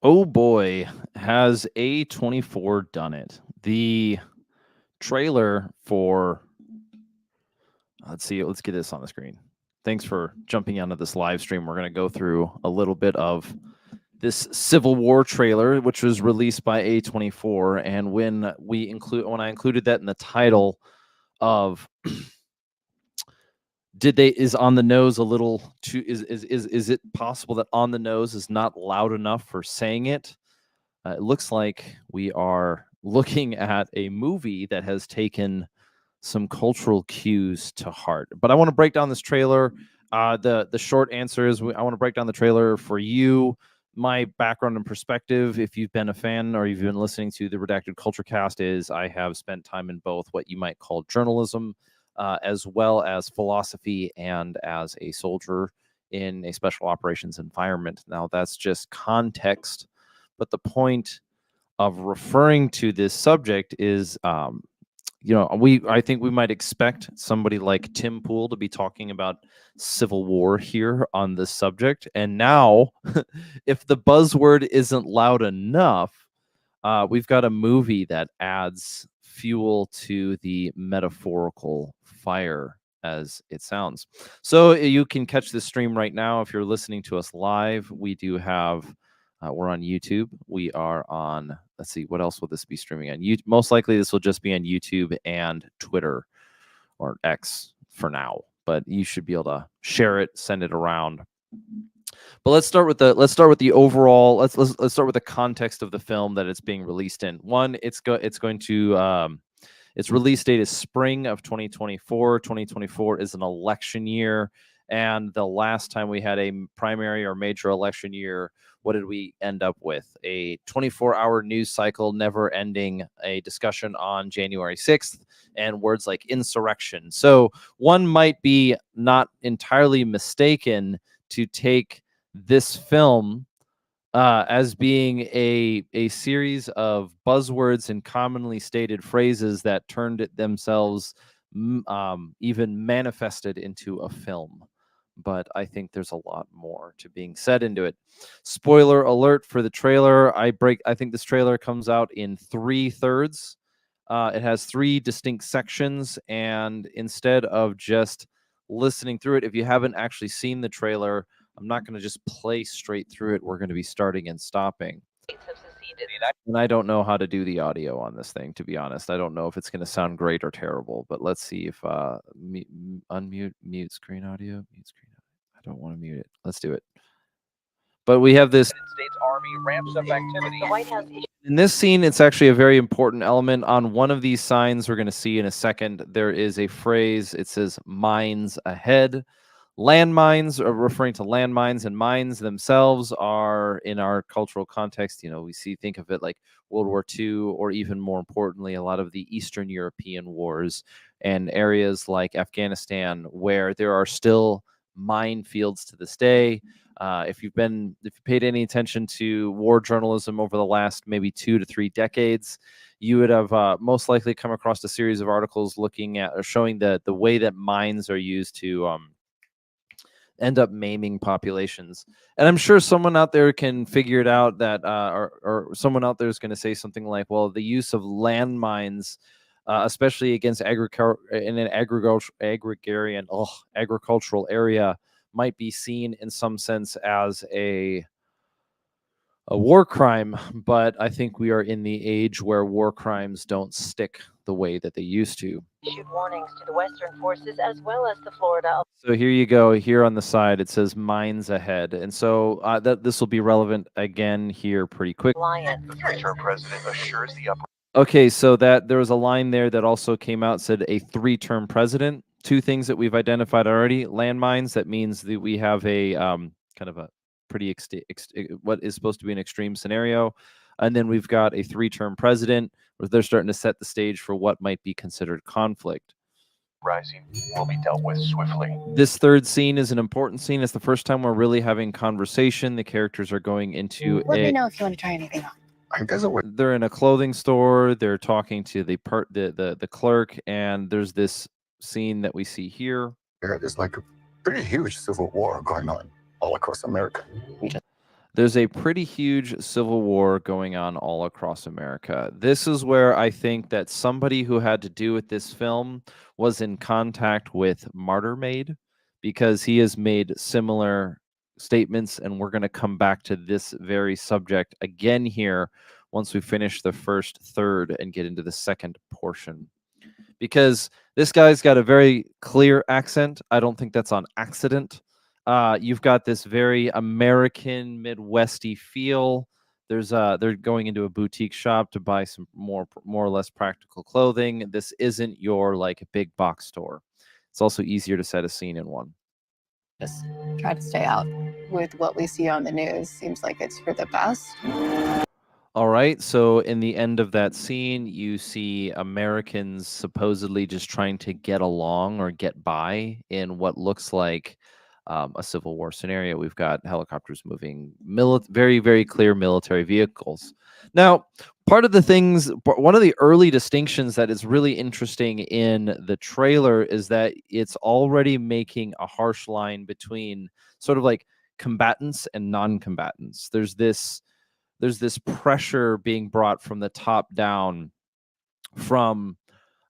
Oh boy, has A24 done it? The trailer for, let's see, let's get this on the screen. Thanks for jumping onto this live stream. We're going to go through a little bit of this Civil War trailer, which was released by A24. And when I included that in the title of is on the nose a little too, is it possible that on the nose is not loud enough for saying it? It looks like we are looking at a movie that has taken some cultural cues to heart. But I want to break down this trailer. The short answer is I want to break down the trailer for you, my background and perspective. If you've been a fan or you've been listening to the Redacted Culture Cast, is I have spent time in both what you might call journalism, as well as philosophy, and as a soldier in a special operations environment. Now that's just context, but the point of referring to this subject is, I think we might expect somebody like Tim Pool to be talking about Civil War here on this subject. And now, if the buzzword isn't loud enough, we've got a movie that adds fuel to the metaphorical fire, as it sounds. So you can catch this stream right now if you're listening to us live. We do have, we're on YouTube. We are on, let's see, what else will this be streaming on? Most likely this will just be on YouTube and Twitter, or X for now. But you should be able to share it, send it around. But let's start with the overall. Let's start with the context of the film that it's being released in. One, its release date is spring of 2024. 2024 is an election year, and the last time we had a primary or major election year, what did we end up with? A 24-hour news cycle, never ending, a discussion on January 6th, and words like insurrection. So one might be not entirely mistaken to take this film as being a series of buzzwords and commonly stated phrases that turned it themselves even manifested into a film. But I think there's a lot more to being said into it. Spoiler alert for the trailer. I think this trailer comes out in 3/3. It has 3 distinct sections, and instead of just listening through it, if you haven't actually seen the trailer, I'm not going to just play straight through it. We're going to be starting and stopping. And I don't know how to do the audio on this thing, to be honest. I don't know if it's going to sound great or terrible, but let's see if mute screen audio. Mute screen audio. I don't want to mute it. Let's do it. But we have this. States Army ramps up activity. The White House. In this scene, it's actually a very important element. On one of these signs we're going to see in a second, there is a phrase. It says "mines ahead." Landmines are referring to landmines, and mines themselves are, in our cultural context, think of it like World War II, or even more importantly, a lot of the Eastern European wars and areas like Afghanistan, where there are still minefields to this day. If you paid any attention to war journalism over the last maybe 2 to 3 decades, you would have most likely come across a series of articles looking at or showing the way that mines are used to end up maiming populations. And I'm sure someone out there can figure it out, that or someone out there is going to say something like, well, the use of landmines, especially against in an agricultural area, might be seen in some sense as a war crime. But I think we are in the age where war crimes don't stick the way that they used to. Issued warnings to the Western forces as well as to Florida. So here you go. Here on the side, it says mines ahead. And so this will be relevant again here pretty quick. The three-term president assures the upper. Okay, so that there was a line there that also came out, said a 3-term president. 2 things that we've identified already: landmines. That means that we have a kind of a pretty what is supposed to be an extreme scenario. And then we've got a 3-term president, where they're starting to set the stage for what might be considered conflict. Rising will be dealt with swiftly. This 3rd scene is an important scene. It's the first time we're really having conversation. The characters are going into Let me know if you want to try anything on. They're in a clothing store. They're talking to the clerk, and there's this scene that we see here. There's like a pretty huge civil war going on all across America. There's a pretty huge civil war going on all across America. This is where I think that somebody who had to do with this film was in contact with Martyr Made, because he has made similar statements, and we're going to come back to this very subject again here once we finish the first third and get into the second portion. Because this guy's got a very clear accent. I don't think that's on accident. You've got this very American Midwesty feel. They're going into a boutique shop to buy some more or less practical clothing. This isn't your like big box store. It's also easier to set a scene in one. Just try to stay out with what we see on the news. Seems like it's for the best. All right, so in the end of that scene, you see Americans supposedly just trying to get along or get by in what looks like a Civil War scenario. We've got helicopters moving, very, very clear military vehicles. Now, one of the early distinctions that is really interesting in the trailer is that it's already making a harsh line between sort of like combatants and non-combatants. There's this pressure being brought from the top down from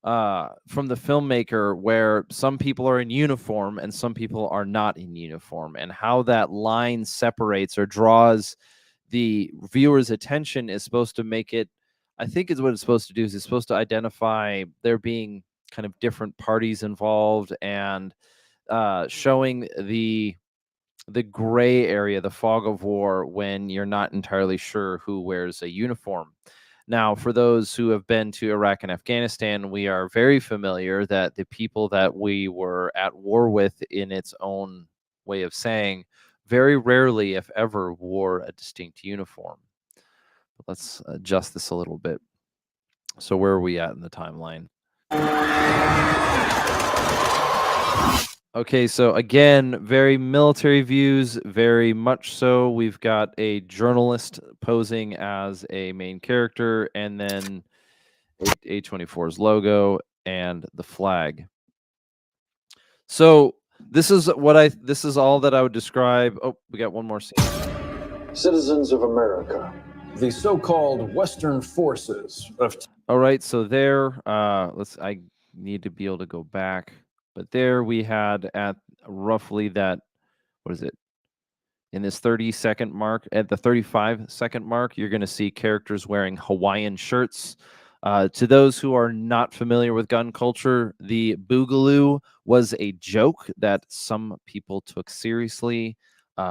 the filmmaker, where some people are in uniform and some people are not in uniform, and how that line separates or draws the viewer's attention is supposed to make it, I think is what it's supposed to do, is it's supposed to identify there being kind of different parties involved, and showing the gray area, the fog of war, when you're not entirely sure who wears a uniform. Now, for those who have been to Iraq and Afghanistan, we are very familiar that the people that we were at war with, in its own way of saying, very rarely, if ever, wore a distinct uniform. But let's adjust this a little bit. So where are we at in the timeline? Okay, so again, very military views, very much so. We've got a journalist posing as a main character, and then A24's logo and the flag. So this is all that I would describe. Oh, we got one more scene. Citizens of America, the so-called Western forces of... All right, so there, I need to be able to go back. But there we had at roughly that, what is it? In this 30-second mark, at the 35-second mark, you're going to see characters wearing Hawaiian shirts. To those who are not familiar with gun culture, the boogaloo was a joke that some people took seriously.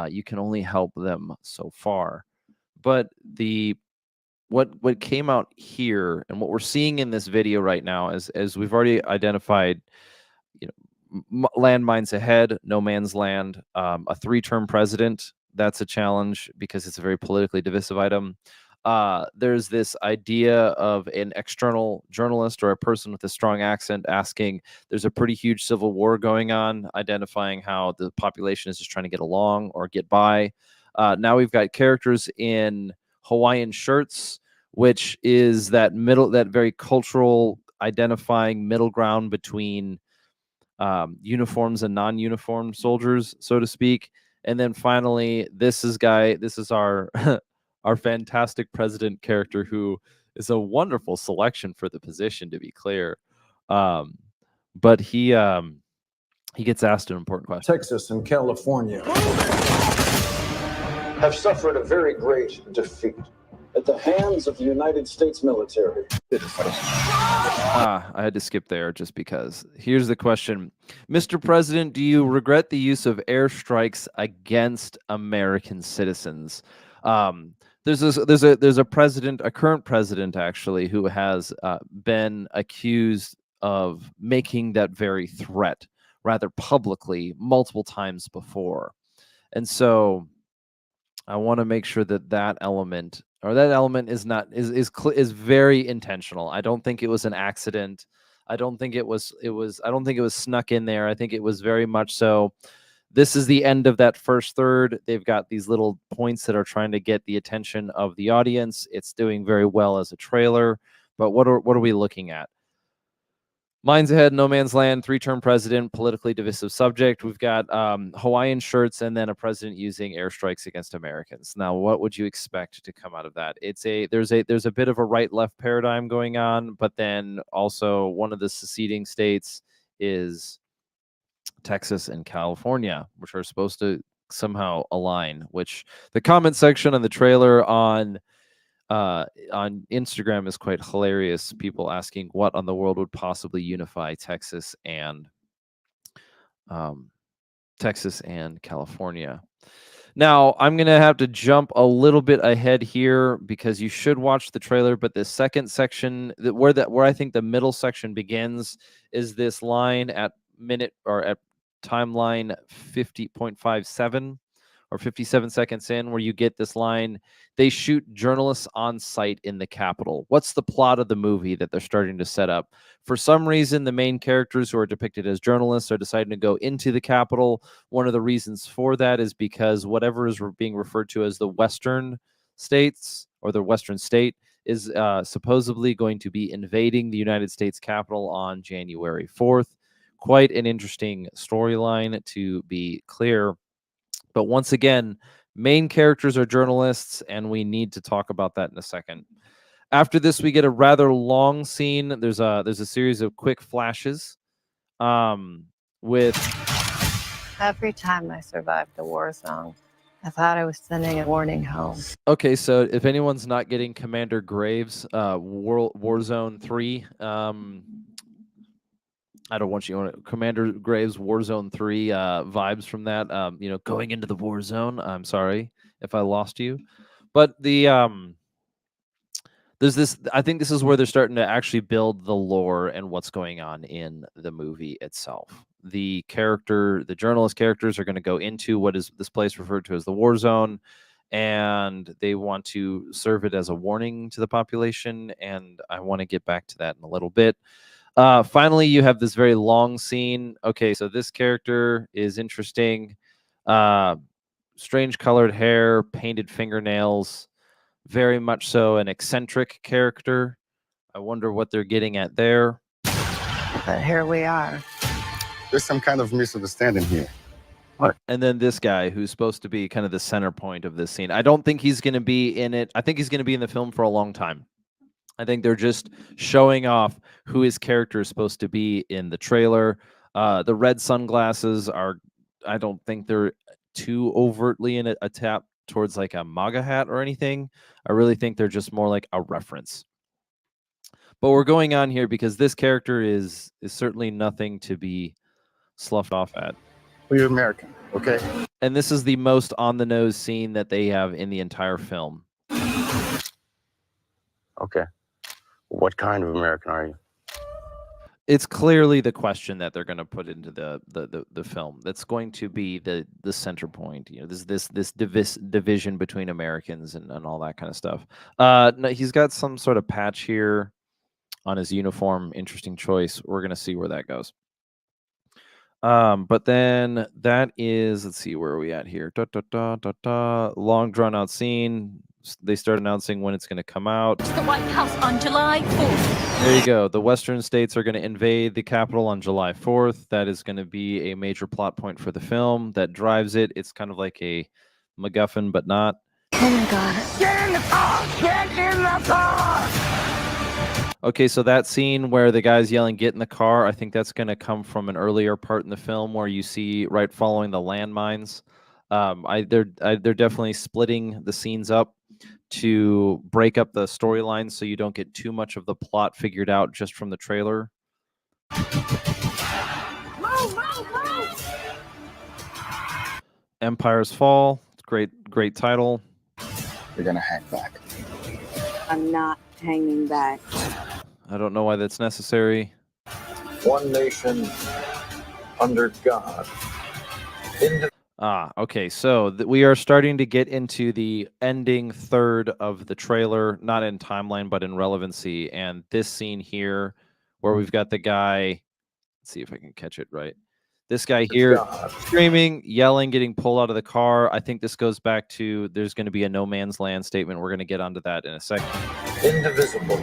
You can only help them so far. But what came out here, and what we're seeing in this video right now, is, as we've already identified, landmines ahead, no man's land, a 3-term president. That's a challenge because it's a very politically divisive item. There's this idea of an external journalist or a person with a strong accent asking, there's a pretty huge civil war going on, identifying how the population is just trying to get along or get by. Now we've got characters in Hawaiian shirts, which is that very cultural identifying middle ground between uniforms and non-uniform soldiers, so to speak. And then finally, this is our our fantastic president character, who is a wonderful selection for the position, to be clear. But he gets asked an important question. Texas and California have suffered a very great defeat at the hands of the United States military. I had to skip there just because. Here's the question. Mr. President, do you regret the use of airstrikes against American citizens? There's a president, a current president actually, who has been accused of making that very threat rather publicly multiple times before. And so I want to make sure that element is very intentional. I don't think it was an accident. I don't think it was snuck in there. I think it was very much so. This is the end of that first third. They've got these little points that are trying to get the attention of the audience. It's doing very well as a trailer, but what are we looking at? Mines Ahead, No Man's Land, three-term president, politically divisive subject. We've got Hawaiian shirts and then a president using airstrikes against Americans. Now, what would you expect to come out of that? There's a bit of a right-left paradigm going on, but then also one of the seceding states is Texas and California, which are supposed to somehow align. Which the comment section on the trailer on Instagram is quite hilarious. People asking what on the world would possibly unify Texas and California. Now, I'm going to have to jump a little bit ahead here because you should watch the trailer, but the second section where I think the middle section begins is this line at minute or at timeline 50.57 or 57 seconds in, where you get this line: they shoot journalists on site in the Capitol. What's the plot of the movie that they're starting to set up? For some reason, the main characters who are depicted as journalists are deciding to go into the Capitol. One of the reasons for that is because whatever is being referred to as the Western states or the Western state is supposedly going to be invading the United States Capitol on January 4th. Quite an interesting storyline, to be clear. But once again, main characters are journalists, and we need to talk about that in a second. After this, we get a rather long scene. There's a series of quick flashes with... Every time I survived a war zone, I thought I was sending a warning home. Okay, so if anyone's not getting Commander Graves' Warzone 3, I don't want you on Commander Graves' Warzone 3 vibes from that. Going into the war zone. I'm sorry if I lost you, but there's this. I think this is where they're starting to actually build the lore and what's going on in the movie itself. The journalist characters are going to go into what is this place referred to as the war zone, and they want to serve it as a warning to the population. And I want to get back to that in a little bit. Finally, you have this very long scene. Okay, so this character is interesting. Strange colored hair, painted fingernails, very much so an eccentric character. I wonder what they're getting at there. But here we are. There's some kind of misunderstanding here. What? And then this guy who's supposed to be kind of the center point of this scene. I don't think he's going to be in it. I think he's going to be in the film for a long time. I think they're just showing off who his character is supposed to be in the trailer. The red sunglasses I don't think they're too overtly in a tap towards like a MAGA hat or anything. I really think they're just more like a reference. But we're going on here because this character is certainly nothing to be sloughed off at. Well, you're American, okay? And this is the most on-the-nose scene that they have in the entire film. Okay. What kind of American are you? It's clearly the question that they're going to put into the film. That's going to be the center point. This division between Americans and all that kind of stuff. No, he's got some sort of patch here on his uniform. Interesting choice. We're going to see where that goes. But then that is, let's see, where are we at here? Long drawn out scene. They start announcing when it's going to come out. The White House on July 4th. There you go. The Western states are going to invade the Capitol on July 4th. That is going to be a major plot point for the film that drives it. It's kind of like a MacGuffin, but not. Oh my God. Get in the car! Get in the car! Okay, so that scene where the guy's yelling, "Get in the car," I think that's going to come from an earlier part in the film where you see right following the landmines. They're definitely splitting the scenes up to break up the storyline so you don't get too much of the plot figured out just from the trailer. Empire's Fall. Great title. You're gonna hang back. I'm not hanging back. I don't know why that's necessary. One nation under God. Okay, so we are starting to get into the ending third of the trailer, not in timeline, but in relevancy. And this scene here, where we've got the guy, let's see if I can catch it right. This guy here screaming, yelling, getting pulled out of the car. I think this goes back to there's going to be a no man's land statement. We're going to get onto that in a second. Indivisible,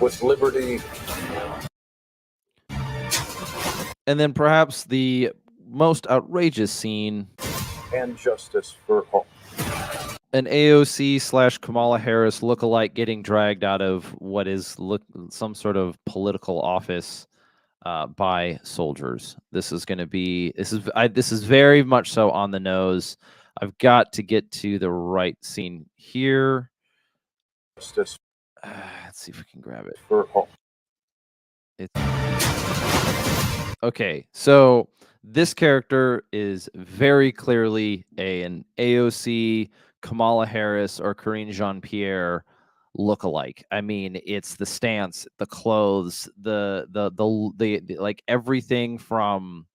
with liberty And then perhaps the most outrageous scene, And justice for all. an AOC / Kamala Harris lookalike getting dragged out of what is some sort of political office by soldiers. This is going to be this is very much so on the nose. I've got to get to the right scene here. Justice Let's see if we can grab it. for all. Okay, so this character is very clearly an AOC, Kamala Harris, or Karine Jean-Pierre lookalike. I mean, it's the stance, the clothes, the like everything from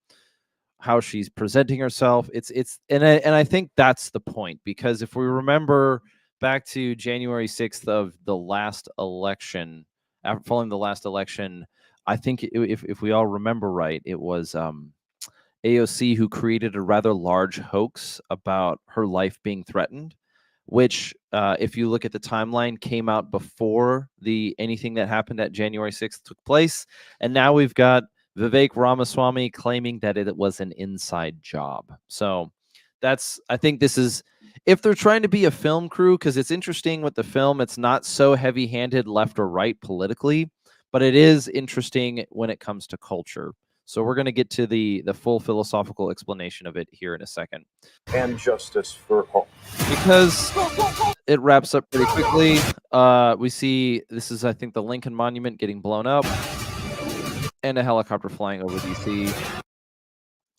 how she's presenting herself. And I think that's the point, because if we remember back to January 6th of the last election, following the last election, I think if we all remember right, it was AOC who created a rather large hoax about her life being threatened, which, if you look at the timeline, came out before anything that happened at January 6th took place. And now we've got Vivek Ramaswamy claiming that it was an inside job. So I think this is, if they're trying to be a film crew, because it's interesting with the film, it's not so heavy-handed left or right politically, but it is interesting when it comes to culture. So we're going to get to the full philosophical explanation of it here in a second. And justice for all. Because it wraps up pretty quickly. We see, this is, I think, the Lincoln Monument getting blown up, and a helicopter flying over DC,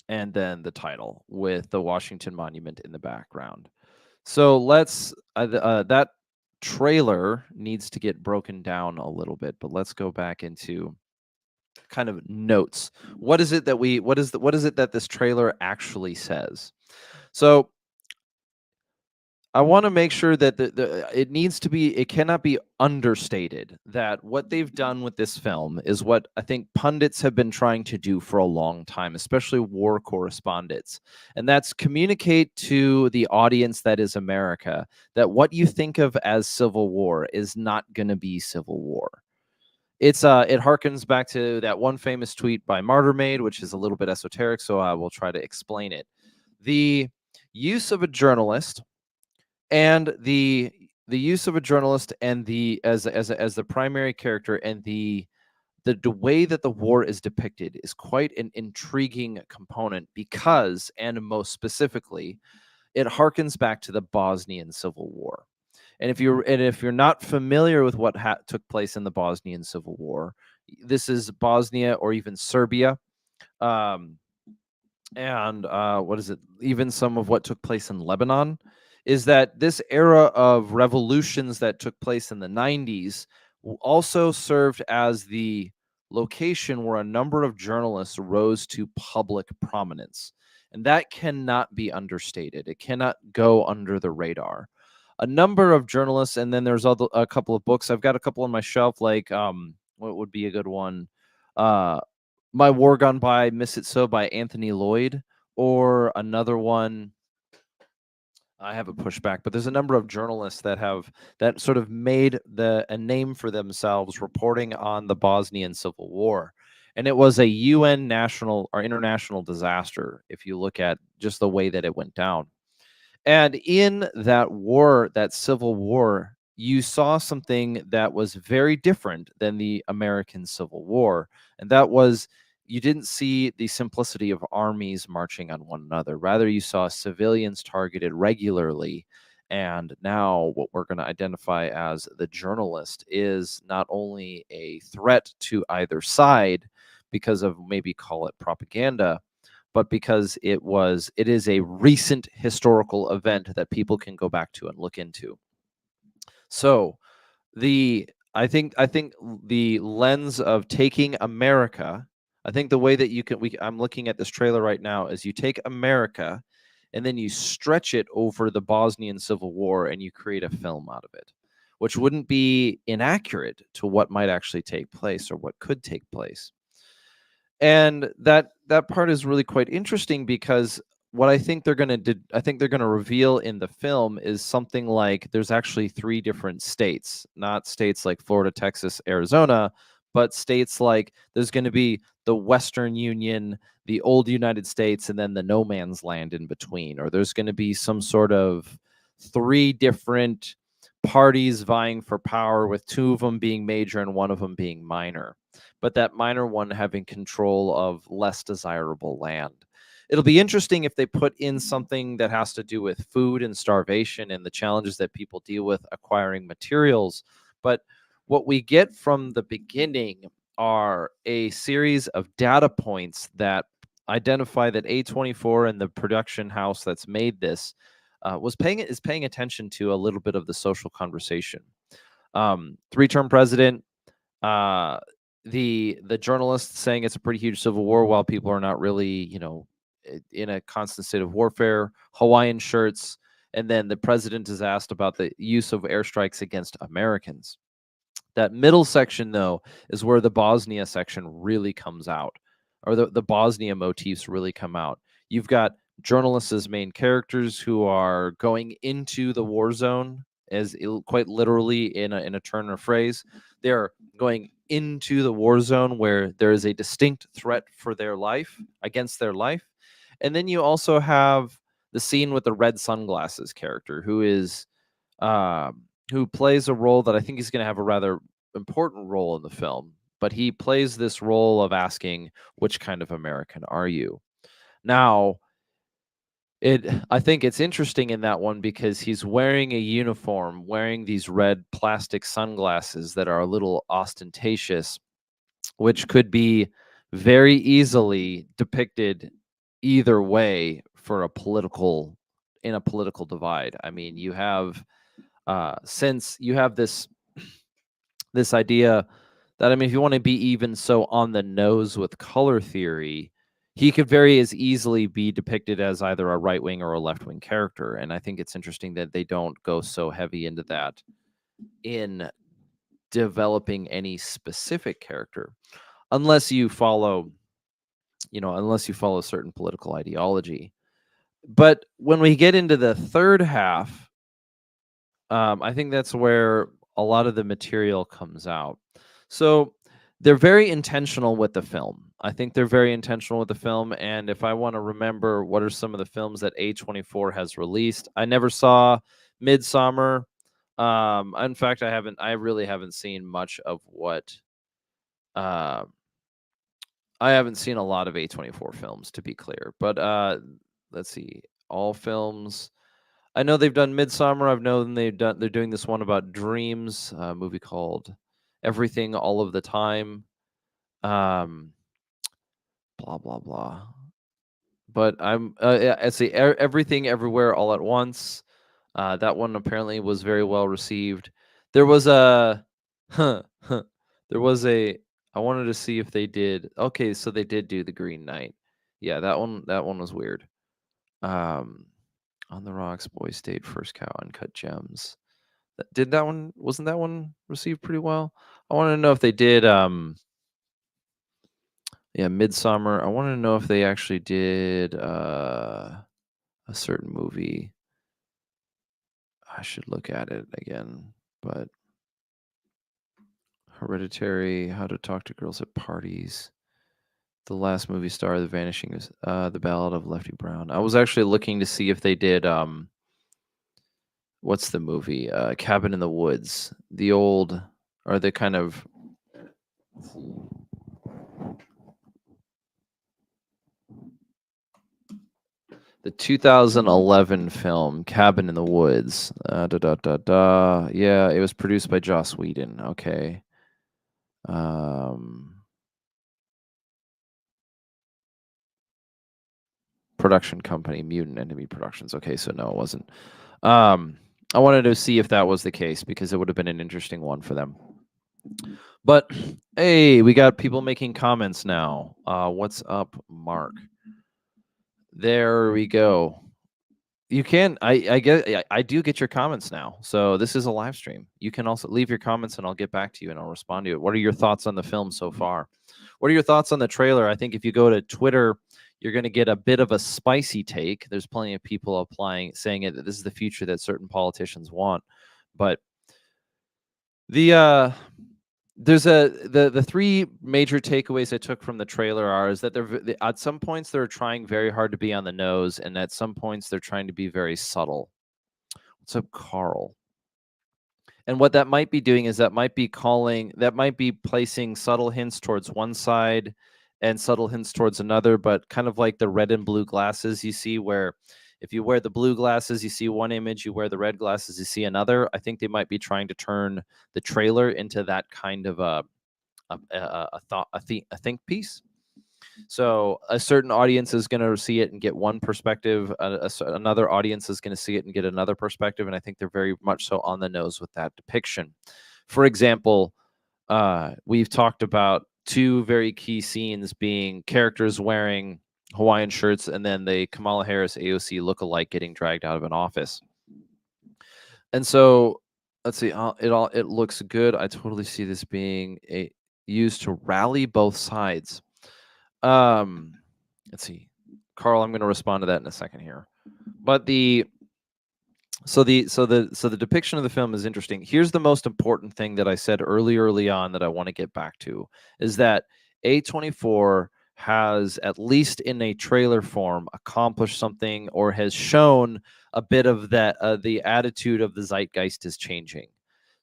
and then the title with the Washington Monument in the background. So let's, that trailer needs to get broken down a little bit, but let's go back into kind of notes. What is it that this trailer actually says? So I want to make sure that it cannot be understated that what they've done with this film is what I think pundits have been trying to do for a long time, especially war correspondents. And that's communicate to the audience that is America that what you think of as Civil War is not going to be Civil War. It harkens back to that one famous tweet by Martyrmade, which is a little bit esoteric, so I will try to explain it. The use of a journalist and the use of a journalist and as the primary character, and the way that the war is depicted is quite an intriguing component, because, and most specifically, it harkens back to the Bosnian Civil War. And if you're not familiar with what took place in the Bosnian Civil War, this is Bosnia or even Serbia, and what is it? Even some of what took place in Lebanon, is that this era of revolutions that took place in the 90s also served as the location where a number of journalists rose to public prominence. And that cannot be understated. It cannot go under the radar. A number of journalists, and then there's a couple of books. I've got a couple on my shelf, like what would be a good one? My War Gone By, Miss It So by Anthony Lloyd, or another one. I have a pushback, but there's a number of journalists that sort of made a name for themselves reporting on the Bosnian Civil War. And it was a UN national or international disaster if you look at just the way that it went down. And in that war, that Civil War, you saw something that was very different than the American Civil War. And that was, you didn't see the simplicity of armies marching on one another. Rather, you saw civilians targeted regularly. And now what we're going to identify as the journalist is not only a threat to either side because of, maybe call it propaganda, but because it is a recent historical event that people can go back to and look into. So I think the lens of taking America, I think the way that I'm looking at this trailer right now, is you take America and then you stretch it over the Bosnian Civil War and you create a film out of it, which wouldn't be inaccurate to what might actually take place or what could take place. And that part is really quite interesting, because what I think they're going to reveal in the film is something like there's actually 3 different states, not states like Florida, Texas, Arizona, but states like there's going to be the Western Union, the old United States, and then the no man's land in between, or there's going to be some sort of 3 different parties vying for power, with 2 of them being major and 1 of them being minor, but that minor one having control of less desirable land. It'll be interesting if they put in something that has to do with food and starvation and the challenges that people deal with acquiring materials. But what we get from the beginning are a series of data points that identify that A24 and the production house that's made this is paying attention to a little bit of the social conversation. 3-term president, the journalists saying it's a pretty huge civil war while people are not really, in a constant state of warfare, Hawaiian shirts, and then the president is asked about the use of airstrikes against Americans. That middle section, though, is where the Bosnia section really comes out, or the Bosnia motifs really come out. You've got journalists as main characters who are going into the war zone, as quite literally in a turn of phrase. They're going into the war zone where there is a distinct threat for their life, against their life. And then you also have the scene with the red sunglasses character, who plays a role that I think is going to have a rather important role in the film. But he plays this role of asking, which kind of American are you? Now, I think it's interesting in that one because he's wearing a uniform, wearing these red plastic sunglasses that are a little ostentatious, which could be very easily depicted either way for a political divide. I mean, you have since you have this idea that, I mean, if you want to be even so on the nose with color theory, he could very as easily be depicted as either a right-wing or a left-wing character. And I think it's interesting that they don't go so heavy into that in developing any specific character, unless you follow certain political ideology. But when we get into the third half, I think that's where a lot of the material comes out. So they're very intentional with the film. I think they're very intentional with the film. And if I want to remember what are some of the films that A24 has released, I never saw Midsummer. In fact, I really haven't seen much of what, I haven't seen a lot of A24 films, to be clear. But let's see, all films. I know they've done Midsummer. I've known they're doing this one about dreams, a movie called Everything All of the Time. Blah blah blah. But I see Everything Everywhere All at Once. That one apparently was very well received. There was a I wanted to see if they did. Okay, so they did do The Green Knight. Yeah, that one was weird. On the Rocks, Boys State, First Cow, Uncut Gems. Wasn't that one received pretty well? I want to know if they did Midsummer. I want to know if they actually did a certain movie. I should look at it again, but Hereditary, How to Talk to Girls at Parties, The Last Movie Star, The Vanishing, The Ballad of Lefty Brown. I was actually looking to see if they did what's the movie? Cabin in the Woods. The old, or the kind of, the 2011 film Cabin in the Woods. Yeah, it was produced by Joss Whedon. Okay. Production company, Mutant Enemy Productions. Okay, so no, it wasn't. I wanted to see if that was the case because it would have been an interesting one for them. But hey, we got people making comments now. What's up, Mark? There we go. You can. I do get your comments now. So this is a live stream. You can also leave your comments, and I'll get back to you, and I'll respond to it. What are your thoughts on the film so far? What are your thoughts on the trailer? I think if you go to Twitter, you're going to get a bit of a spicy take. There's plenty of people saying that this is the future that certain politicians want. But the there's the three major takeaways I took from the trailer are is that at some points they're trying very hard to be on the nose, and at some points they're trying to be very subtle. What's up, Carl? And what that might be doing is that might be placing subtle hints towards one side and subtle hints towards another, but kind of like the red and blue glasses you see, where if you wear the blue glasses, you see one image, you wear the red glasses, you see another. I think they might be trying to turn the trailer into that kind of a think piece. So a certain audience is going to see it and get one perspective. Another audience is going to see it and get another perspective. And I think they're very much so on the nose with that depiction. For example, we've talked about two very key scenes being characters wearing Hawaiian shirts and then the Kamala Harris AOC lookalike getting dragged out of an office. And so let's see, it looks good. I totally see this being used to rally both sides. Let's see, Carl, I'm going to respond to that in a second here. But the depiction of the film is interesting. Here's the most important thing that I said early on that I want to get back to is that A24 has, at least in a trailer form, accomplished something or has shown a bit of that the attitude of the zeitgeist is changing.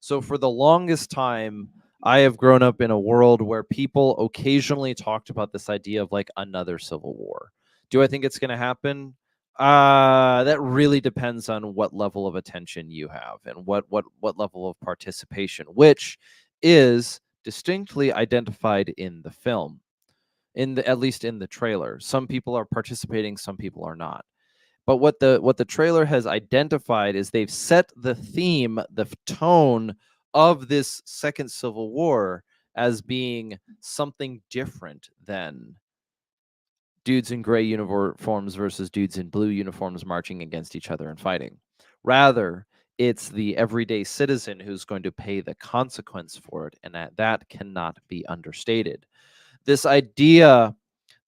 So for the longest time, I have grown up in a world where people occasionally talked about this idea of like another civil war. Do I think it's going to happen? That really depends on what level of attention you have and what level of participation, which is distinctly identified in the film, at least in the trailer. Some people are participating, some people are not. But what the trailer has identified is they've set the theme, the tone of this second Civil War as being something different than dudes in gray uniforms versus dudes in blue uniforms marching against each other and fighting. Rather, it's the everyday citizen who's going to pay the consequence for it, and that cannot be understated. This idea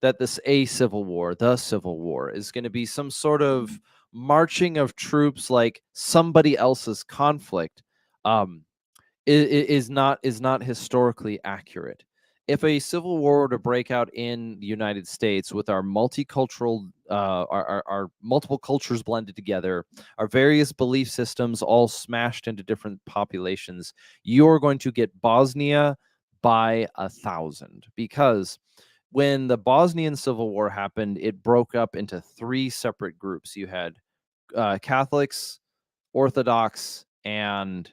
that the Civil War is going to be some sort of marching of troops like somebody else's conflict is not historically accurate. If a civil war were to break out in the United States with our multicultural, our multiple cultures blended together, our various belief systems all smashed into different populations, you're going to get Bosnia by 1,000, because when the Bosnian Civil War happened, it broke up into three separate groups. You had Catholics, Orthodox, and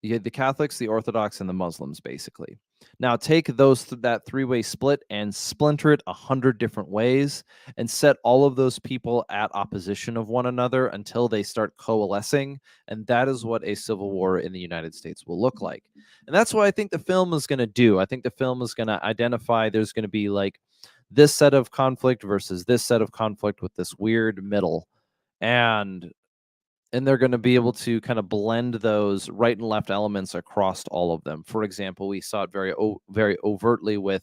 you had the Catholics, the Orthodox, and the Muslims, basically. Now take that three-way split and splinter it 100 different ways and set all of those people at opposition of one another until they start coalescing. And that is what a civil war in the United States will look like. And that's what I think the film is going to do. I think the film is going to identify there's going to be like this set of conflict versus this set of conflict with this weird middle. And they're going to be able to kind of blend those right and left elements across all of them. For example, we saw it very overtly with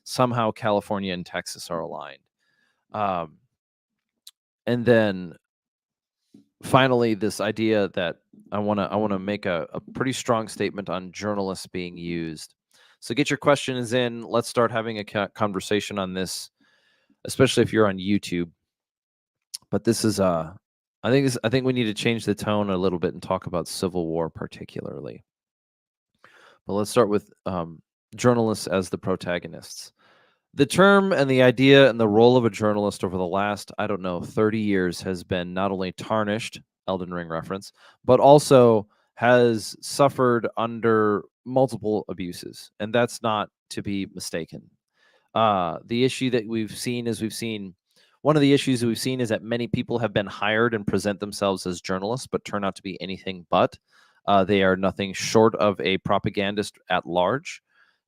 somehow California and Texas are aligned. And then finally, this idea that I want to make a pretty strong statement on journalists being used. So get your questions in. Let's start having a conversation on this, especially if you're on YouTube. But this is I think we need to change the tone a little bit and talk about Civil War particularly. But let's start with journalists as the protagonists. The term and the idea and the role of a journalist over the last, 30 years has been not only tarnished, Elden Ring reference, but also has suffered under multiple abuses. And that's not to be mistaken. The issue that we've seen is one of the issues that we've seen is that many people have been hired and present themselves as journalists, but turn out to be anything but. They are nothing short of a propagandist at large.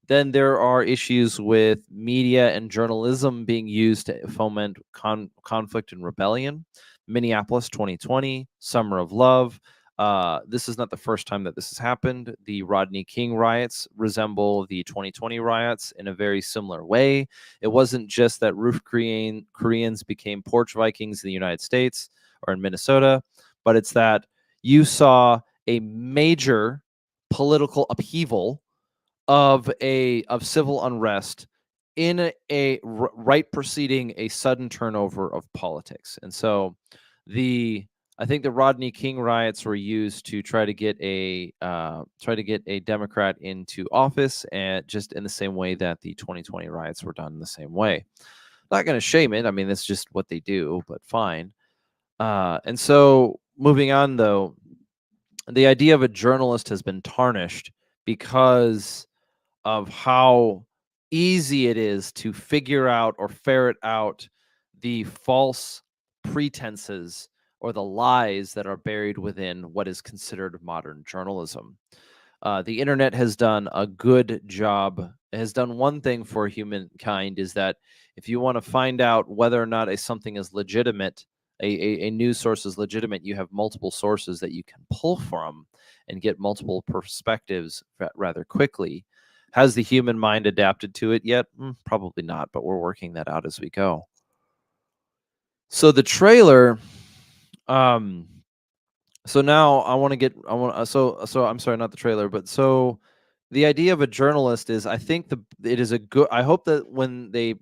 Then there are issues with media and journalism being used to foment conflict and rebellion. Minneapolis 2020, Summer of Love. This is not the first time that this has happened. The Rodney King riots resemble the 2020 riots in a very similar way. It wasn't just that roof Koreans became porch Vikings in the United States or in Minnesota, but it's that you saw a major political upheaval of civil unrest in right preceding a sudden turnover of politics. And so I think the Rodney King riots were used to try to get a Democrat into office, and just in the same way that the 2020 riots were done in the same way. Not going to shame it. I mean, that's just what they do, but fine. And so moving on, though, the idea of a journalist has been tarnished because of how easy it is to figure out or ferret out the false pretenses or the lies that are buried within what is considered modern journalism. The internet has done a good job, has done one thing for humankind, is that if you want to find out whether or not something is legitimate, a news source is legitimate, you have multiple sources that you can pull from and get multiple perspectives rather quickly. Has the human mind adapted to it yet? Probably not, but we're working that out as we go. So the trailer, so now so I'm sorry, not the trailer, but so the idea of a journalist is, I think it is a good, I hope that when they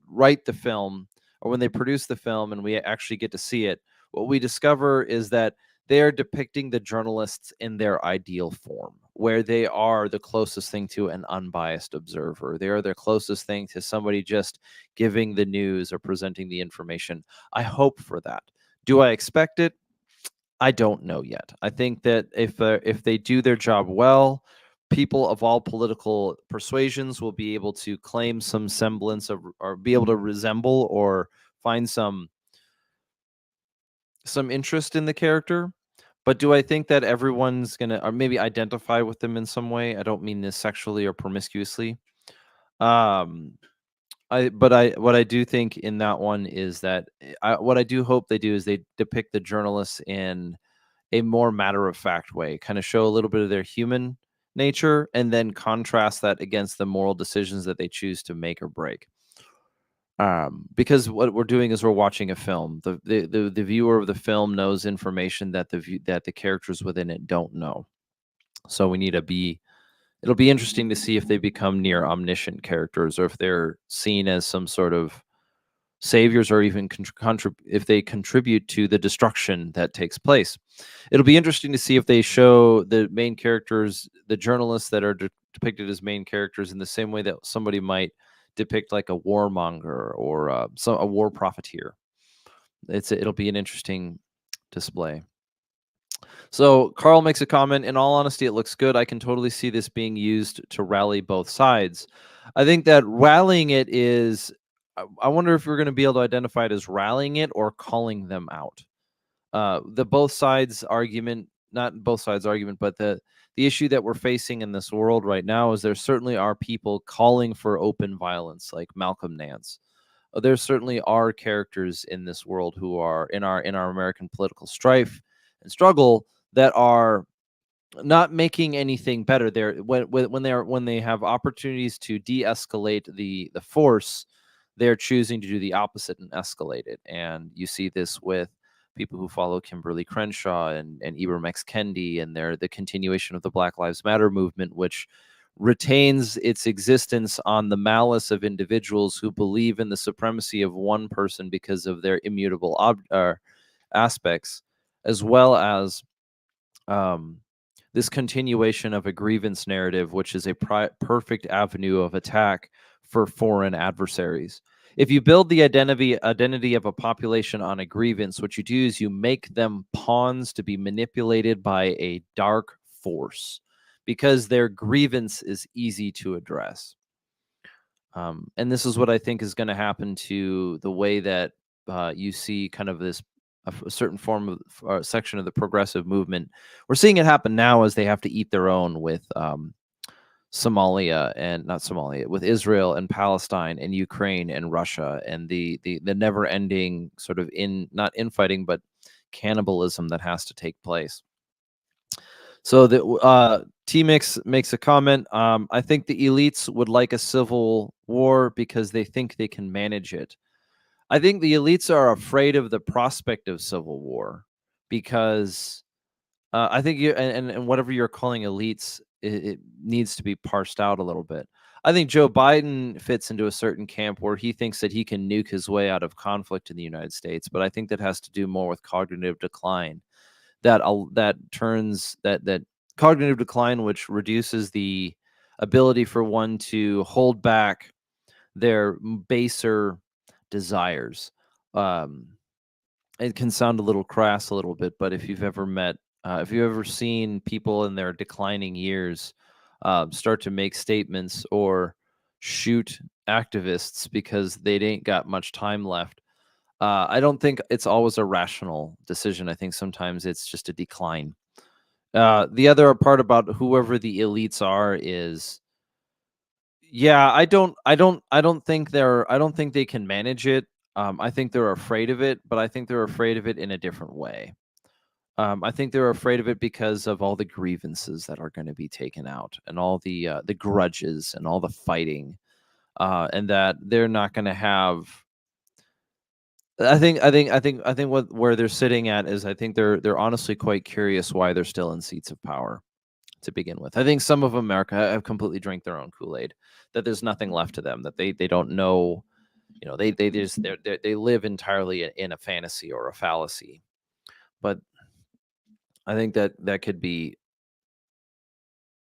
write the film or when they produce the film and we actually get to see it, what we discover is that they are depicting the journalists in their ideal form, where they are the closest thing to an unbiased observer. They are the closest thing to somebody just giving the news or presenting the information. I hope for that. Do I expect it? I don't know yet. I think that if they do their job well, people of all political persuasions will be able to claim some semblance of, or be able to resemble or find some interest in the character. But do I think that everyone's gonna, or maybe identify with them in some way? I don't mean this sexually or promiscuously. What I do think in that one is that what I do hope they do is they depict the journalists in a more matter-of-fact way, kind of show a little bit of their human nature, and then contrast that against the moral decisions that they choose to make or break. Because what we're doing is we're watching a film. The viewer of the film knows information that the characters within it don't know. So we need to be. It'll be interesting to see if they become near omniscient characters, or if they're seen as some sort of saviors, or even if they contribute to the destruction that takes place. It'll be interesting to see if they show the main characters, the journalists that are depicted as main characters, in the same way that somebody might depict like a warmonger or a war profiteer. It'll be an interesting display. So Carl makes a comment. In all honesty, it looks good. I can totally see this being used to rally both sides. I think that rallying it is, I wonder if we're going to be able to identify it as rallying it or calling them out. The both sides argument, not both sides argument, but the issue that we're facing in this world right now is there certainly are people calling for open violence, like Malcolm Nance. There certainly are characters in this world who are in our American political strife and struggle that are not making anything better. They're when they have opportunities to de-escalate the force, they're choosing to do the opposite and escalate it. And you see this with people who follow Kimberly Crenshaw and Ibram X. Kendi, and they're the continuation of the Black Lives Matter movement, which retains its existence on the malice of individuals who believe in the supremacy of one person because of their immutable aspects, as well as this continuation of a grievance narrative, which is a perfect avenue of attack for foreign adversaries. If you build the identity of a population on a grievance, what you do is you make them pawns to be manipulated by a dark force, because their grievance is easy to address. And this is what I think is going to happen to the way that you see kind of this a certain form of section of the progressive movement. We're seeing it happen now as they have to eat their own with Somalia, and not Somalia, with Israel and Palestine and Ukraine and Russia, and the never-ending sort of not infighting, but cannibalism that has to take place. So the T-Mix makes a comment. I think the elites would like a civil war because they think they can manage it. I think the elites are afraid of the prospect of civil war, because I think you and whatever you're calling elites it needs to be parsed out a little bit. I think Joe Biden fits into a certain camp where he thinks that he can nuke his way out of conflict in the United States, but I think that has to do more with cognitive decline. That cognitive decline, which reduces the ability for one to hold back their baser desires. It can sound a little crass a little bit, but if you've ever seen people in their declining years start to make statements or shoot activists because they ain't got much time left, I don't think it's always a rational decision. I think sometimes it's just a decline. The other part about whoever the elites are is, yeah, I don't think they can manage it. I think they're afraid of it, but I think they're afraid of it in a different way. I think they're afraid of it because of all the grievances that are going to be taken out, and all the grudges and all the fighting, and that they're not going to have. I think where they're sitting at is, I think they're honestly quite curious why they're still in seats of power to begin with. I think some of America have completely drank their own Kool-Aid, that there's nothing left to them, that they don't know, they live entirely in a fantasy or a fallacy. But I think that could be.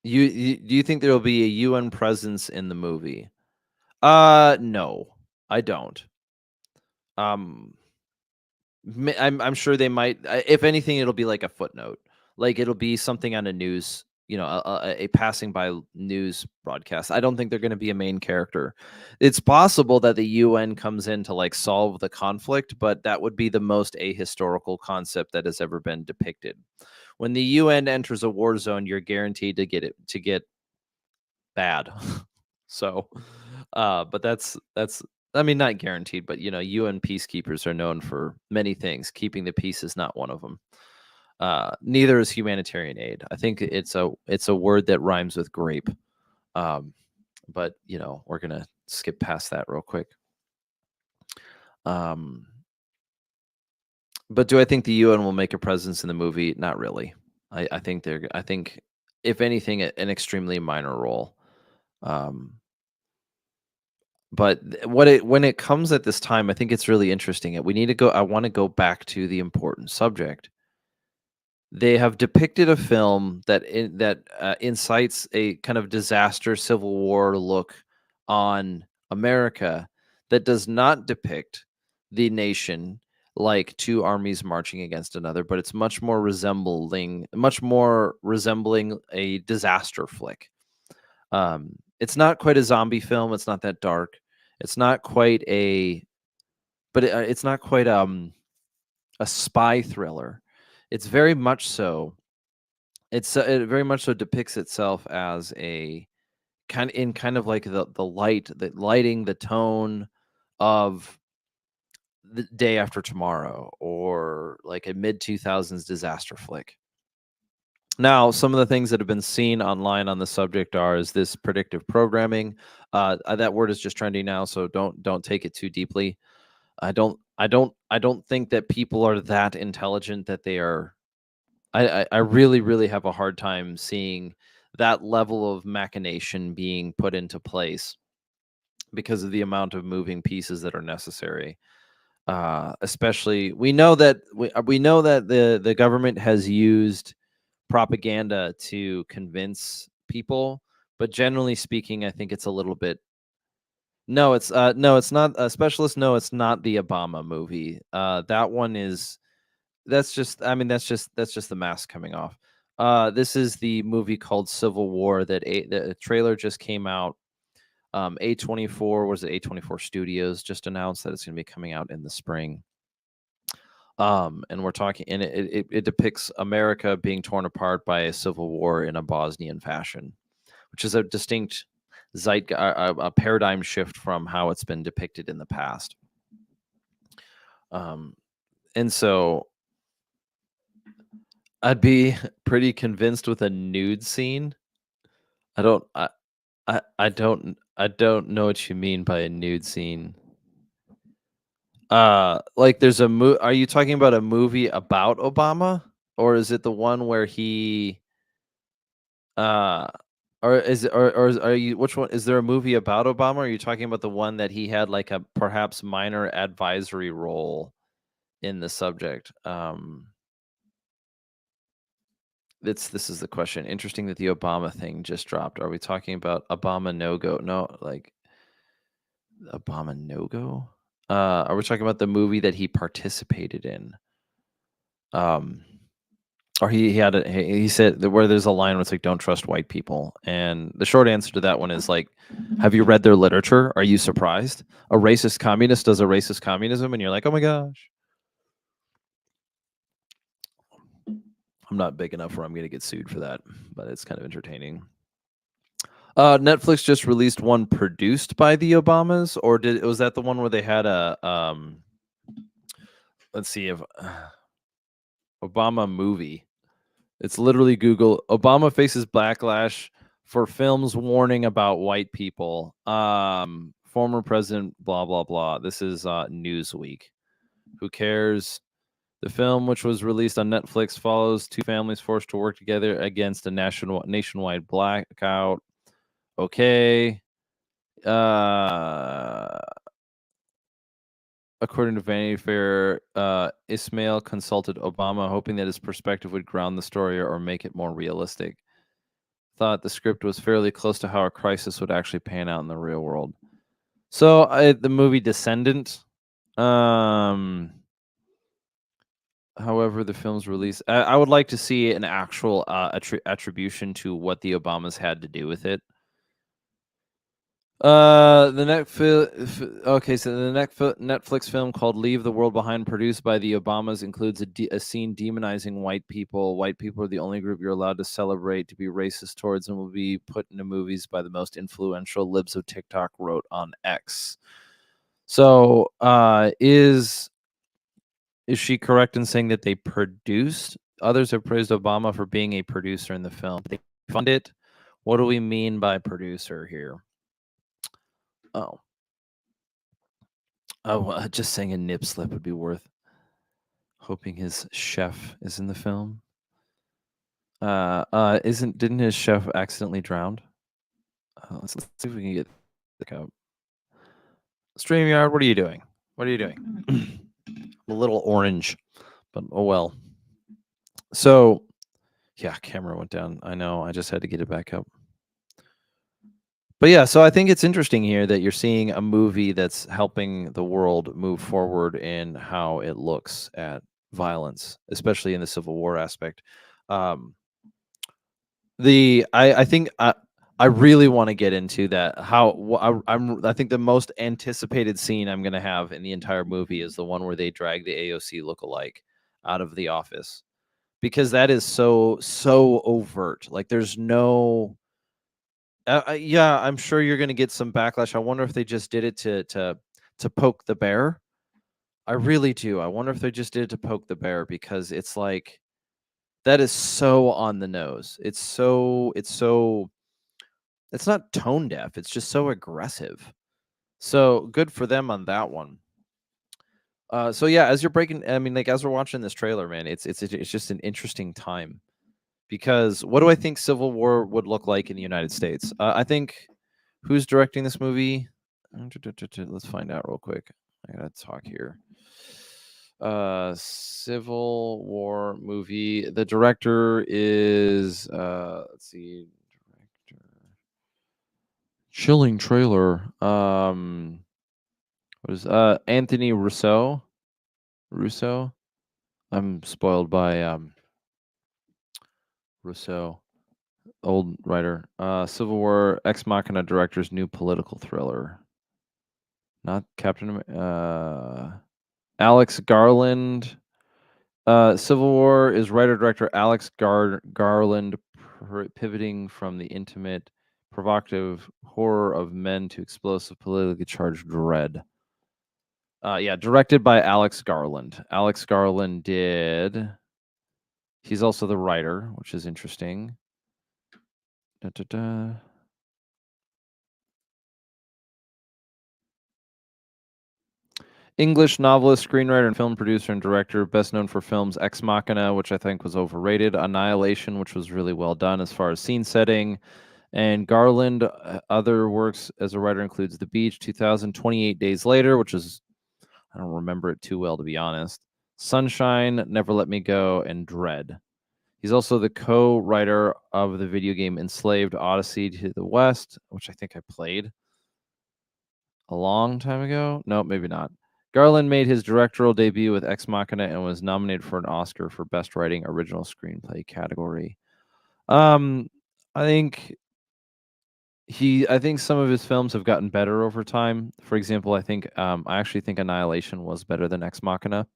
Do you think there will be a UN presence in the movie? No, I don't. Um, I'm sure they might. If anything, it'll be like a footnote. Like, it'll be something on a news, a passing by news broadcast. I don't think they're going to be a main character. It's possible that the UN comes in to like solve the conflict, but that would be the most ahistorical concept that has ever been depicted. When the UN enters a war zone, you're guaranteed to get bad. So, but that's I mean, not guaranteed, but UN peacekeepers are known for many things. Keeping the peace is not one of them. Neither is humanitarian aid. I think it's a word that rhymes with grape. But we're gonna skip past that real quick. But do I think the UN will make a presence in the movie? Not really. I think if anything, an extremely minor role. But when it comes at this time, I think it's really interesting. I want to go back to the important subject. They have depicted a film that incites a kind of disaster Civil War look on America, that does not depict the nation like two armies marching against another, but it's much more resembling a disaster flick. It's not quite a zombie film. It's not that dark. It's not quite it's not quite a spy thriller. It's very much so. It very much so depicts itself as a kind of like the lighting, the tone of The Day After Tomorrow, or like a mid-2000s disaster flick. Now, some of the things that have been seen online on the subject is this predictive programming. That word is just trending now, so don't take it too deeply. I don't think that people are that intelligent that they are. I really, really have a hard time seeing that level of machination being put into place because of the amount of moving pieces that are necessary. Especially, we know that the government has used propaganda to convince people, but generally speaking, I think it's a little bit. No, it's not a specialist. No, it's not the Obama movie. That one is. That's just. I mean, that's just the mask coming off. This is the movie called Civil War that the trailer just came out. A24 Studios just announced that it's going to be coming out in the spring. And we're talking, and it depicts America being torn apart by a civil war in a Bosnian fashion, which is a distinct a paradigm shift from how it's been depicted in the past. And so I'd be pretty convinced with a nude scene. I don't know what you mean by a nude scene. Like there's are you talking about a movie about Obama, or is it the one where he Or are you, which one is there a movie about Obama? Or are you talking about the one that he had like a perhaps minor advisory role in the subject? This is the question. Interesting that the Obama thing just dropped. Are we talking about Obama no go? No, like Obama no go? Are we talking about the movie that he participated in? Or he said that where there's a line where it's like, don't trust white people. And the short answer to that one is like, have you read their literature? Are you surprised? A racist communist does a racist communism, and you're like, oh my gosh. I'm not big enough where I'm going to get sued for that, but it's kind of entertaining. Netflix just released one produced by the Obamas, or was that the one where they had a let's see if Obama movie. It's literally Google Obama faces backlash for films warning about white people. Former president, blah blah blah. This is Newsweek. Who cares? The film, which was released on Netflix, follows two families forced to work together against a nationwide blackout. Okay. According to Vanity Fair, Ismail consulted Obama, hoping that his perspective would ground the story or make it more realistic. Thought the script was fairly close to how a crisis would actually pan out in the real world. So the movie Descendant, however, the film's release, I would like to see an actual attribution to what the Obamas had to do with it. The Netflix film called Leave the World Behind, produced by the Obamas, includes a scene demonizing white people. White people are the only group you're allowed to celebrate, to be racist towards, and will be put into movies by the most influential libs of TikTok, wrote on X. So, is she correct in saying that they produced? Others have praised Obama for being a producer in the film. They fund it. What do we mean by producer here? Oh, just saying a nip slip would be worth. Hoping his chef is in the film. Didn't his chef accidentally drowned? Let's see if we can get the out. StreamYard, what are you doing? What are you doing? A little orange, but oh well. So, yeah, camera went down. I know. I just had to get it back up. But yeah, so I think it's interesting here that you're seeing a movie that's helping the world move forward in how it looks at violence, especially in the Civil War aspect. I think I really want to get into that. I think the most anticipated scene I'm going to have in the entire movie is the one where they drag the AOC lookalike out of the office, because that is so overt. Like there's no. Yeah, I'm sure you're going to get some backlash. I wonder if they just did it to poke the bear. I really do. I wonder if they just did it to poke the bear, because it's like that is so on the nose. It's not tone deaf. It's just so aggressive. So good for them on that one. So yeah, as you're breaking, I mean, like as we're watching this trailer, man, it's just an interesting time. Because what do I think Civil War would look like in the United States? I think who's directing this movie? Let's find out real quick. I gotta talk here. Civil War movie. The director is let's see. Director. Chilling trailer. What is Anthony Russo? Russo? I'm spoiled by Rousseau, old writer. Civil War Ex Machina director's new political thriller. Not Captain. Alex Garland. Civil War is writer director Alex Garland, pivoting from the intimate, provocative horror of men to explosive, politically charged dread. Yeah, directed by Alex Garland. Alex Garland did. He's also the writer, which is interesting. English novelist, screenwriter, and film producer and director, best known for films Ex Machina, which I think was overrated, Annihilation, which was really well done as far as scene setting, and Garland. Other works as a writer includes The Beach, 2028 Days Later, which is, I don't remember it too well, to be honest, Sunshine, Never Let Me Go, and Dread. He's also the co-writer of the video game Enslaved Odyssey to the West, which I think I played a long time ago. No, maybe not. Garland made his directorial debut with Ex Machina and was nominated for an Oscar for Best Writing Original Screenplay category. I think some of his films have gotten better over time. For example, I actually think Annihilation was better than Ex Machina,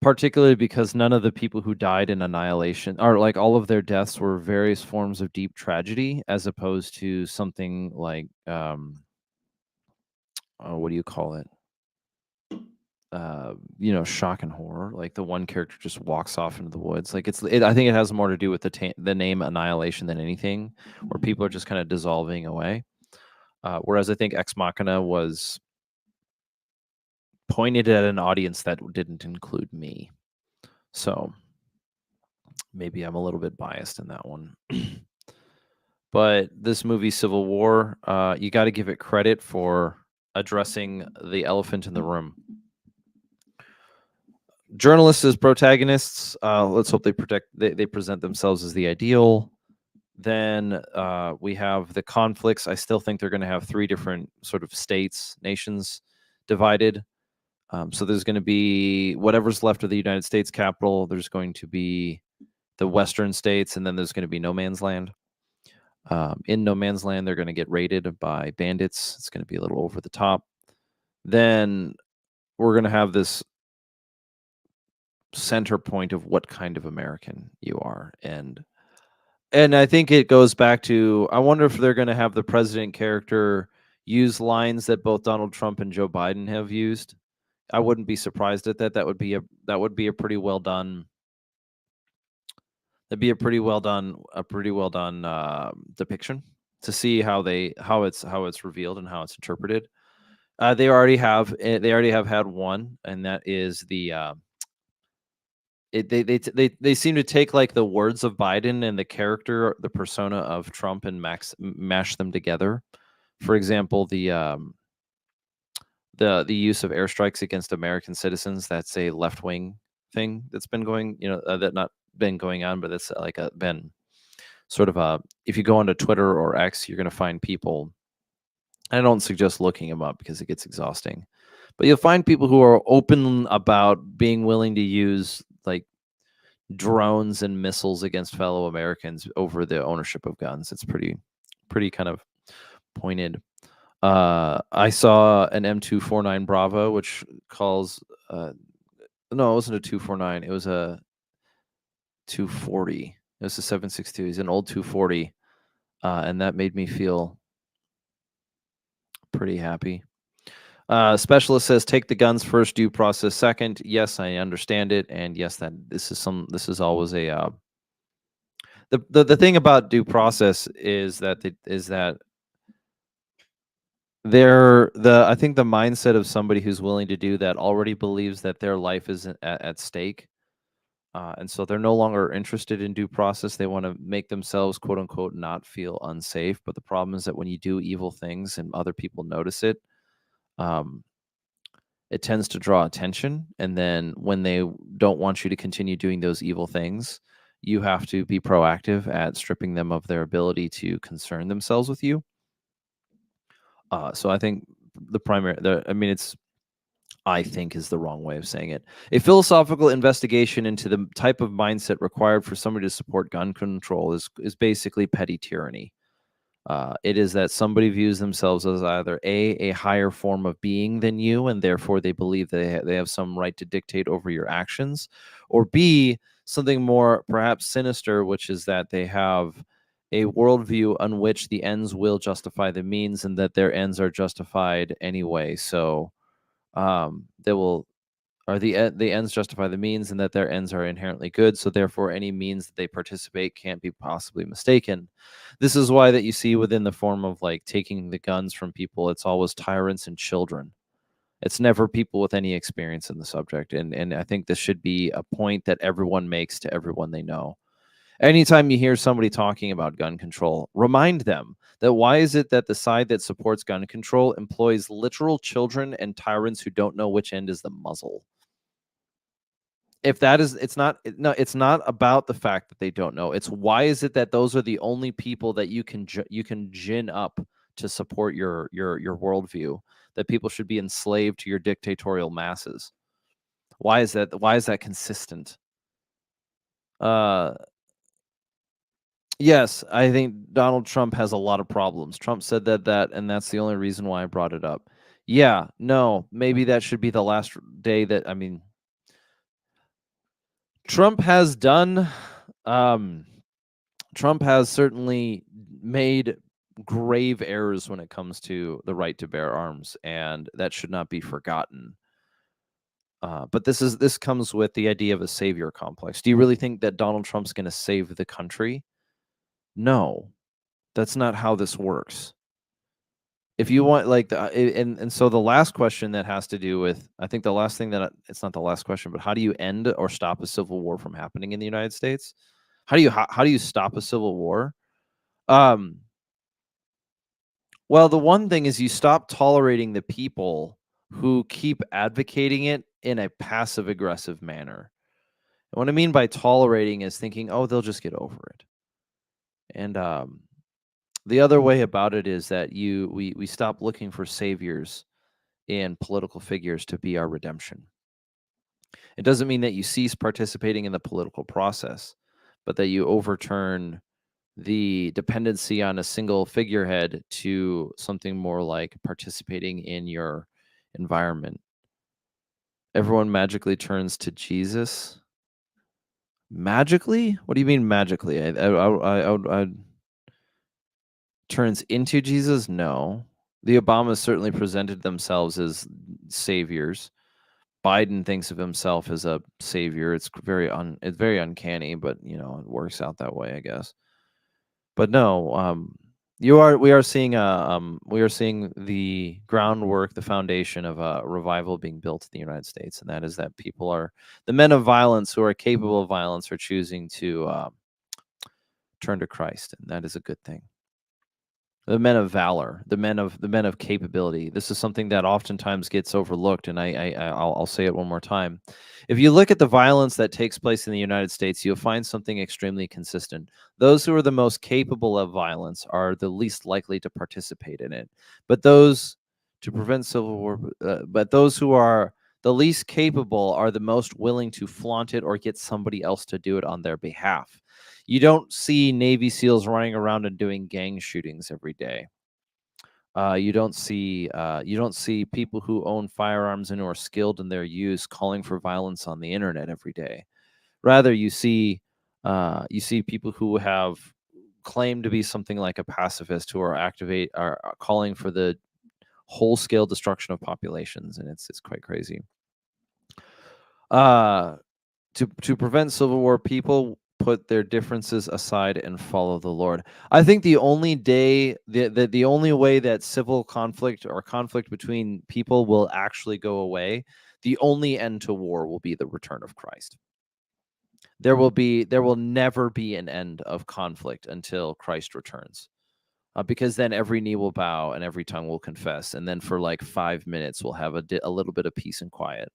particularly because none of the people who died in Annihilation, or like all of their deaths, were various forms of deep tragedy, as opposed to something like what do you call it? Shock and horror. Like the one character just walks off into the woods. Like I think it has more to do with the name Annihilation than anything, where people are just kind of dissolving away. Whereas I think Ex Machina was pointed at an audience that didn't include me. So maybe I'm a little bit biased in that one. But this movie, Civil War, you got to give it credit for addressing the elephant in the room. Journalists as protagonists, let's hope they present themselves as the ideal. Then we have the conflicts. I still think they're going to have 3 different sort of states, nations divided. So there's going to be whatever's left of the United States capital. There's going to be the Western states, and then there's going to be no man's land. In no man's land, they're going to get raided by bandits. It's going to be a little over the top. Then we're going to have this center point of what kind of American you are. And I think it goes back to, I wonder if they're going to have the president character use lines that both Donald Trump and Joe Biden have used. I wouldn't be surprised at that. That would be a pretty well done. That'd be a pretty well done depiction to see how it's revealed and how it's interpreted. They already have had one, and that is the they seem to take like the words of Biden and the character, the persona of Trump, and mash them together. For example, the use of airstrikes against American citizens. That's a left wing thing that's been going, that not been going on, but it's like been sort of a. If you go onto Twitter or X, you're going to find people. I don't suggest looking them up because it gets exhausting, but you'll find people who are open about being willing to use like drones and missiles against fellow Americans over the ownership of guns. It's pretty kind of pointed. I saw an M249 Bravo, which calls no, it wasn't a 249. It was a 240. It was a 7.62. He's an old 240, and that made me feel pretty happy. Specialist says take the guns first, due process second. Yes, I understand it, and yes, that this is always a the thing about due process is that I think the mindset of somebody who's willing to do that already believes that their life is at stake, and so they're no longer interested in due process. They want to make themselves, quote unquote, not feel unsafe. But the problem is that when you do evil things and other people notice it, it tends to draw attention. And then when they don't want you to continue doing those evil things, you have to be proactive at stripping them of their ability to concern themselves with you. So I think I think is the wrong way of saying it. A philosophical investigation into the type of mindset required for somebody to support gun control is basically petty tyranny. It is that somebody views themselves as either a higher form of being than you, and therefore they believe they have some right to dictate over your actions, or B, something more perhaps sinister, which is that they have a worldview on which the ends will justify the means, and that their ends are justified anyway. So they will, or the ends justify the means, and that their ends are inherently good. So therefore, any means that they participate can't be possibly mistaken. This is why that you see within the form of like taking the guns from people, it's always tyrants and children. It's never people with any experience in the subject. And I think this should be a point that everyone makes to everyone they know. Anytime you hear somebody talking about gun control, remind them that why is it that the side that supports gun control employs literal children and tyrants who don't know which end is the muzzle? If that is, it's not, no, it's not about the fact that they don't know. It's why is it that those are the only people that you can gin up to support your worldview, that people should be enslaved to your dictatorial masses? Why is that? Why is that consistent? Yes, I think Donald Trump has a lot of problems. Trump said that, and that's the only reason why I brought it up. Yeah, no, maybe that should be the last day that, I mean, Trump has done, Trump has certainly made grave errors when it comes to the right to bear arms, and that should not be forgotten. But this comes with the idea of a savior complex. Do you really think that Donald Trump's going to save the country? No, that's not how this works. If you want, like, and so the last question that has to do with, I think the last thing that, it's not the last question, but how do you end or stop a civil war from happening in the United States? How do you stop a civil war? Well, the one thing is you stop tolerating the people who keep advocating it in a passive aggressive manner. And what I mean by tolerating is thinking, oh, they'll just get over it. And the other way about it is that we stop looking for saviors in political figures to be our redemption. It doesn't mean that you cease participating in the political process, but that you overturn the dependency on a single figurehead to something more like participating in your environment. Everyone magically turns to Jesus. Magically? What do you mean magically? I turns into Jesus? No. The Obamas certainly presented themselves as saviors. Biden thinks of himself as a savior. It's very uncanny, but you know, it works out that way, I guess. But no, we are seeing the groundwork, the foundation of a revival being built in the United States, and that is that the men of violence who are capable of violence are choosing to turn to Christ, and that is a good thing. The men of valor, the men of capability. This is something that oftentimes gets overlooked, and I'll say it one more time. If you look at the violence that takes place in the United States, you'll find something extremely consistent. Those who are the most capable of violence are the least likely to participate in it. But those to prevent civil war, but those who are the least capable are the most willing to flaunt it or get somebody else to do it on their behalf. You don't see Navy SEALs running around and doing gang shootings every day. You don't see people who own firearms and who are skilled in their use calling for violence on the internet every day. Rather, you see people who have claimed to be something like a pacifist who are calling for the whole scale destruction of populations, and it's quite crazy. To prevent civil war, people put their differences aside and follow the Lord. I think the only way that civil conflict or conflict between people will actually go away, the only end to war will be the return of Christ. There will never be an end of conflict until Christ returns. Because then every knee will bow and every tongue will confess, and then for like 5 minutes we'll have a little bit of peace and quiet.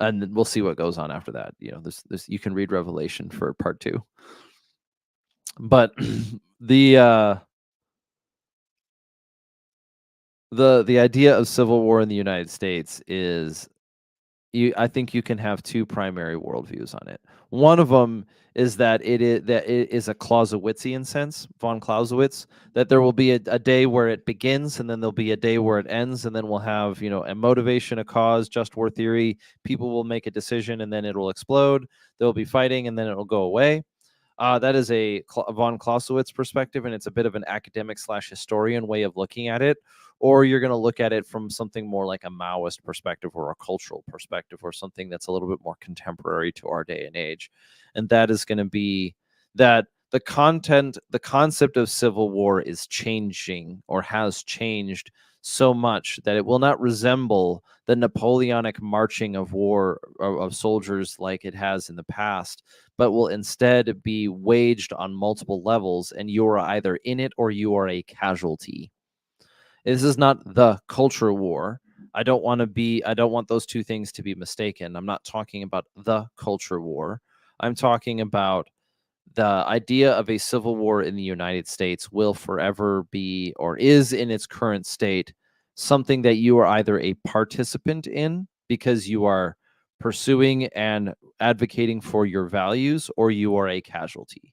And we'll see what goes on after that. You know, this you can read Revelation for part 2. But the idea of civil war in the United States is, I think you can have 2 primary worldviews on it. One of them is that it is a Clausewitzian sense, von Clausewitz, that there will be a day where it begins, and then there'll be a day where it ends, and then we'll have, you know, a motivation, a cause, just war theory. People will make a decision, and then it will explode. There will be fighting, and then it will go away. That is a von Clausewitz perspective, and it's a bit of an academic / historian way of looking at it. Or you're going to look at it from something more like a Maoist perspective or a cultural perspective or something that's a little bit more contemporary to our day and age. And that is going to be that the concept of civil war is changing or has changed so much that it will not resemble the Napoleonic marching of war of soldiers like it has in the past, but will instead be waged on multiple levels, and you are either in it or you are a casualty. This is not the culture war. I don't want those two things to be mistaken. I'm not talking about the culture war. I'm talking about the idea of a civil war in the United States will forever be, or is in its current state, something that you are either a participant in because you are pursuing and advocating for your values, or you are a casualty.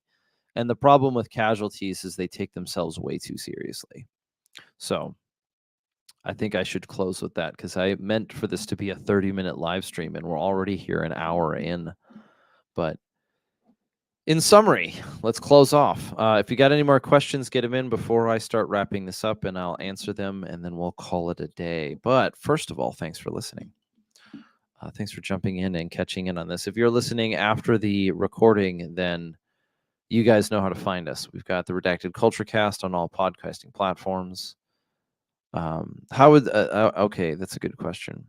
And the problem with casualties is they take themselves way too seriously. So I think I should close with that, because I meant for this to be a 30-minute live stream and we're already here an hour in. But in summary, let's close off. If you got any more questions, get them in before I start wrapping this up, and I'll answer them, and then we'll call it a day. But first of all, thanks for listening. Thanks for jumping in and catching in on this. If you're listening after the recording, then you guys know how to find us. We've got the Redacted Culture Cast on all podcasting platforms. How would okay, that's a good question.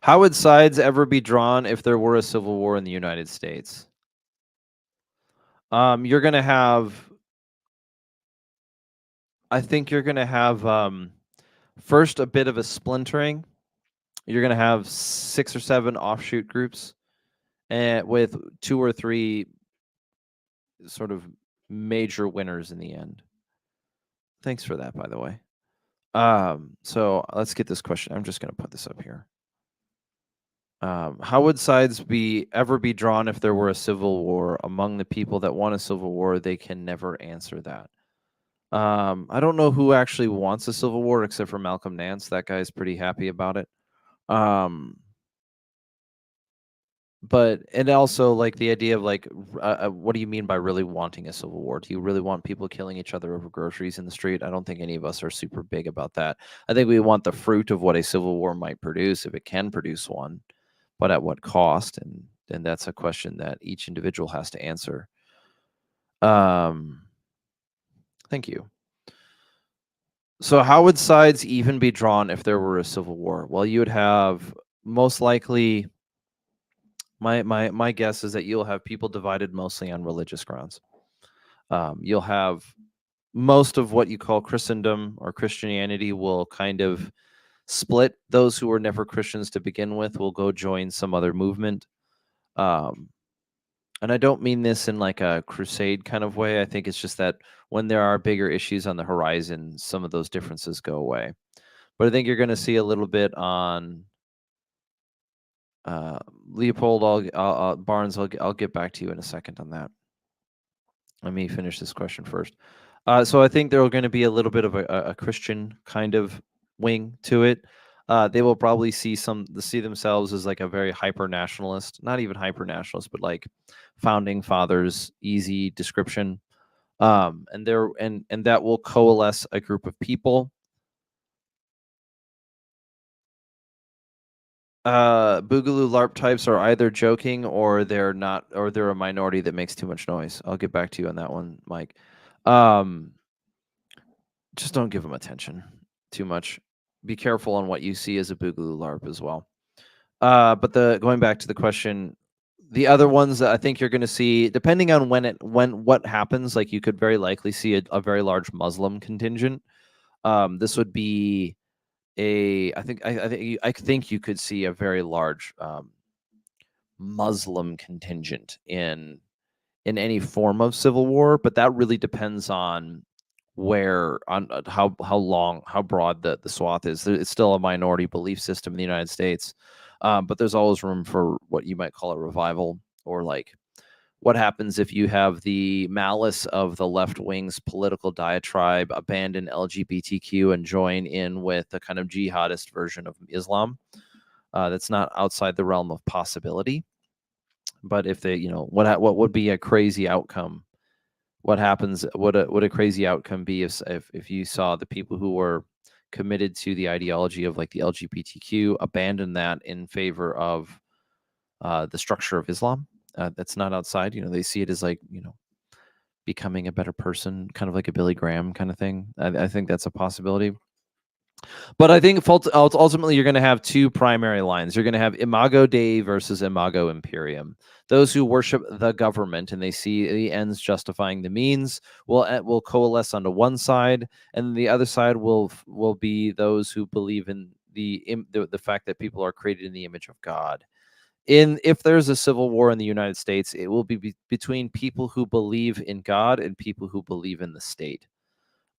How would sides ever be drawn if there were a civil war in the United States? You're gonna have, I think you're gonna have first a bit of a splintering. You're gonna have 6 or 7 offshoot groups, and with 2 or 3 sort of major winners in the end. Thanks for that, by the way. So let's get this question. I'm just gonna put this up here. How would sides ever be drawn if there were a civil war? Among the people that want a civil war, they can never answer that. I don't know who actually wants a civil war except for Malcolm Nance. That guy's pretty happy about it. But and also like the idea of like, what do you mean by really wanting a civil war? Do you really want people killing each other over groceries in the street? I don't think any of us are super big about that. I think we want the fruit of what a civil war might produce, if it can produce one, but at what cost? And that's a question that each individual has to answer. Thank you. So how would sides even be drawn if there were a civil war? Well, you would have most likely, my guess is that you'll have people divided mostly on religious grounds. You'll have most of what you call Christendom or Christianity will kind of split. Those who were never Christians to begin with will go join some other movement. And I don't mean this in like a crusade kind of way. I think it's just that when there are bigger issues on the horizon, some of those differences go away. But I think you're going to see a little bit on Leopold. Barnes, I'll get back to you in a second on that. Let me finish this question first. So I think there are going to be a little bit of a Christian kind of wing to it. They will probably see themselves as like a very hyper nationalist, not even hyper nationalist, but like founding fathers, easy description. And that will coalesce a group of people. Boogaloo LARP types are either joking or they're not, or they're a minority that makes too much noise. I'll get back to you on that one, Mike. Just don't give them attention too much. Be careful on what you see as a Boogaloo LARP as well. But going back to the question, the other ones that I think you're going to see, depending on what happens, like you could very likely see a very large Muslim contingent. This would be I think you could see a very large Muslim contingent in any form of civil war, but that really depends on how broad the swath is. It's still a minority belief system in the United States, but there's always room for what you might call a revival, or like what happens if you have the malice of the left wing's political diatribe abandon LGBTQ and join in with a kind of jihadist version of Islam. That's not outside the realm of possibility. But if they, what would be a crazy outcome? What happens? Would a crazy outcome be if you saw the people who were committed to the ideology of like the LGBTQ abandon that in favor of the structure of Islam? That's not outside. They see it as like, becoming a better person, kind of like a Billy Graham kind of thing. I think that's a possibility. But I think ultimately you're going to have two primary lines. You're going to have Imago Dei versus Imago Imperium. Those who worship the government and they see the ends justifying the means will coalesce onto one side, and the other side will be those who believe in the fact that people are created in the image of God. If there's a civil war in the United States, it will be between people who believe in God and people who believe in the state.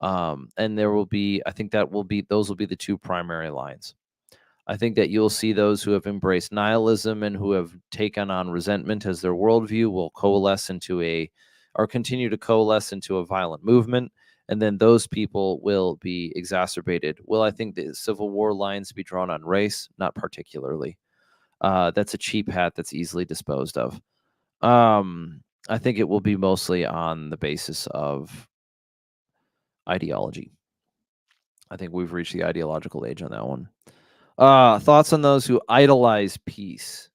And there will be, I think those will be the two primary lines. I think that you'll see those who have embraced nihilism and who have taken on resentment as their worldview will continue to coalesce into a violent movement. And then those people will be exacerbated. Will I think the Civil War lines be drawn on race? Not particularly. That's a cheap hat that's easily disposed of. I think it will be mostly on the basis of ideology. I think we've reached the ideological age on that one. Thoughts on those who idolize peace?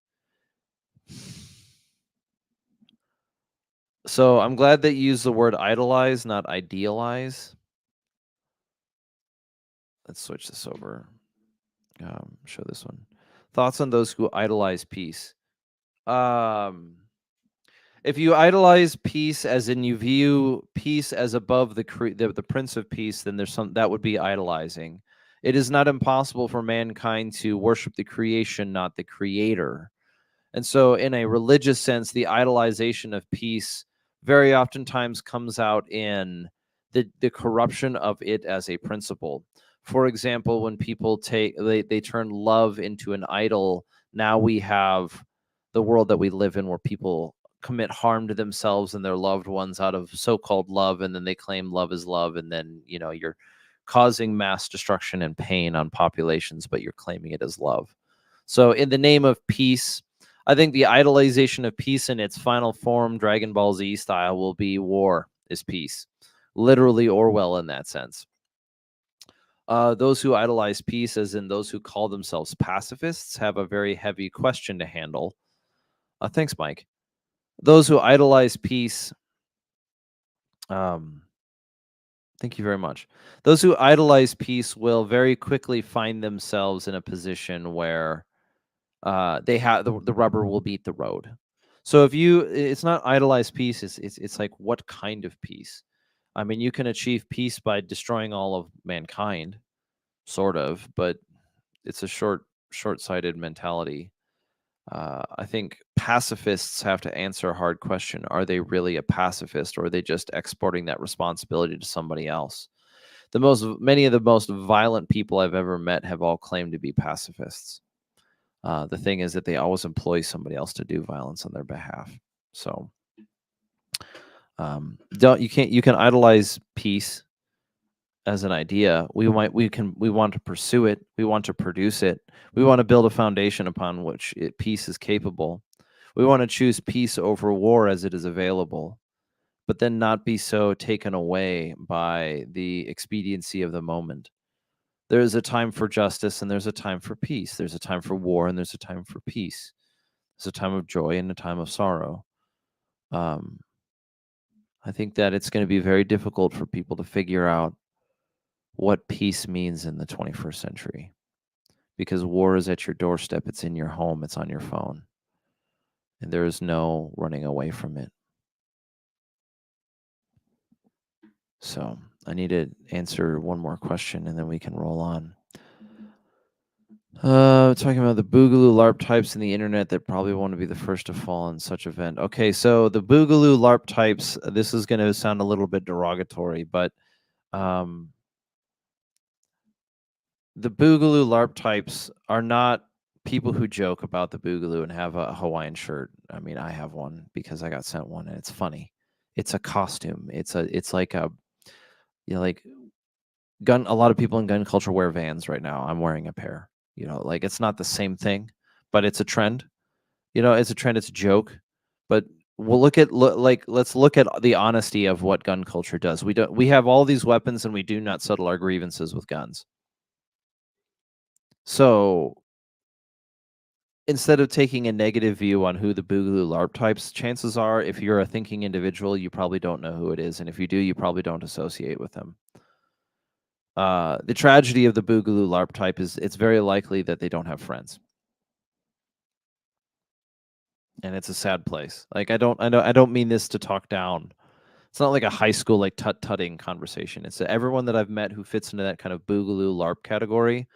So I'm glad that you used the word idolize, not idealize. Let's switch this over. Show this one. Thoughts on those who idolize peace? If you idolize peace, as in you view peace as above the Prince of Peace, then that would be idolizing. It is not impossible for mankind to worship the creation, not the creator. And so in a religious sense, the idolization of peace very oftentimes comes out in the corruption of it as a principle. For example, when people they turn love into an idol, now we have the world that we live in where people commit harm to themselves and their loved ones out of so-called love, and then they claim love is love, and then you're causing mass destruction and pain on populations, but you're claiming it as love. So in the name of peace, I think the idolization of peace in its final form, Dragon Ball Z style, will be war is peace. Literally Orwell in that sense. Those who idolize peace, as in those who call themselves pacifists, have a very heavy question to handle. Thanks, Mike. Those who idolize peace, thank you very much. Those who idolize peace will very quickly find themselves in a position where they have the rubber will beat the road. So it's not idolize peace. It's like, what kind of peace? I mean, you can achieve peace by destroying all of mankind, sort of, but it's a short-sighted mentality. I think pacifists have to answer a hard question. Are they really a pacifist, or are they just exporting that responsibility to somebody else? Many of the most violent people I've ever met have all claimed to be pacifists. The thing is that they always employ somebody else to do violence on their behalf. So you can idolize peace as an idea. We want to pursue it. We want to produce it. We want to build a foundation upon which peace is capable. We want to choose peace over war as it is available, but then not be so taken away by the expediency of the moment. There is a time for justice and there's a time for peace. There's a time for war and there's a time for peace. There's a time of joy and a time of sorrow. I think that it's going to be very difficult for people to figure out what peace means in the 21st century, because war is at your doorstep. It's in your home. It's on your phone. And there is no running away from it. So I need to answer one more question and then we can roll on. Talking about the Boogaloo LARP types in the internet that probably want to be the first to fall in such event. Okay, so the Boogaloo LARP types, this is going to sound a little bit derogatory, but the Boogaloo LARP types are not people who joke about the Boogaloo and have a Hawaiian shirt. I mean, I have one because I got sent one and it's funny. It's a costume. It's like a, like a lot of people in gun culture wear Vans right now. I'm wearing a pair. Like, it's not the same thing, but it's a trend. It's a trend. It's a joke. But we'll let's look at the honesty of what gun culture does. We have all these weapons and we do not settle our grievances with guns. So instead of taking a negative view on who the Boogaloo LARP types, chances are, if you're a thinking individual, you probably don't know who it is, and if you do, you probably don't associate with them. The tragedy of the Boogaloo LARP type is it's very likely that they don't have friends, and it's a sad place. Like I don't mean this to talk down. It's not like a high school like tut-tutting conversation. It's everyone that I've met who fits into that kind of Boogaloo LARP category,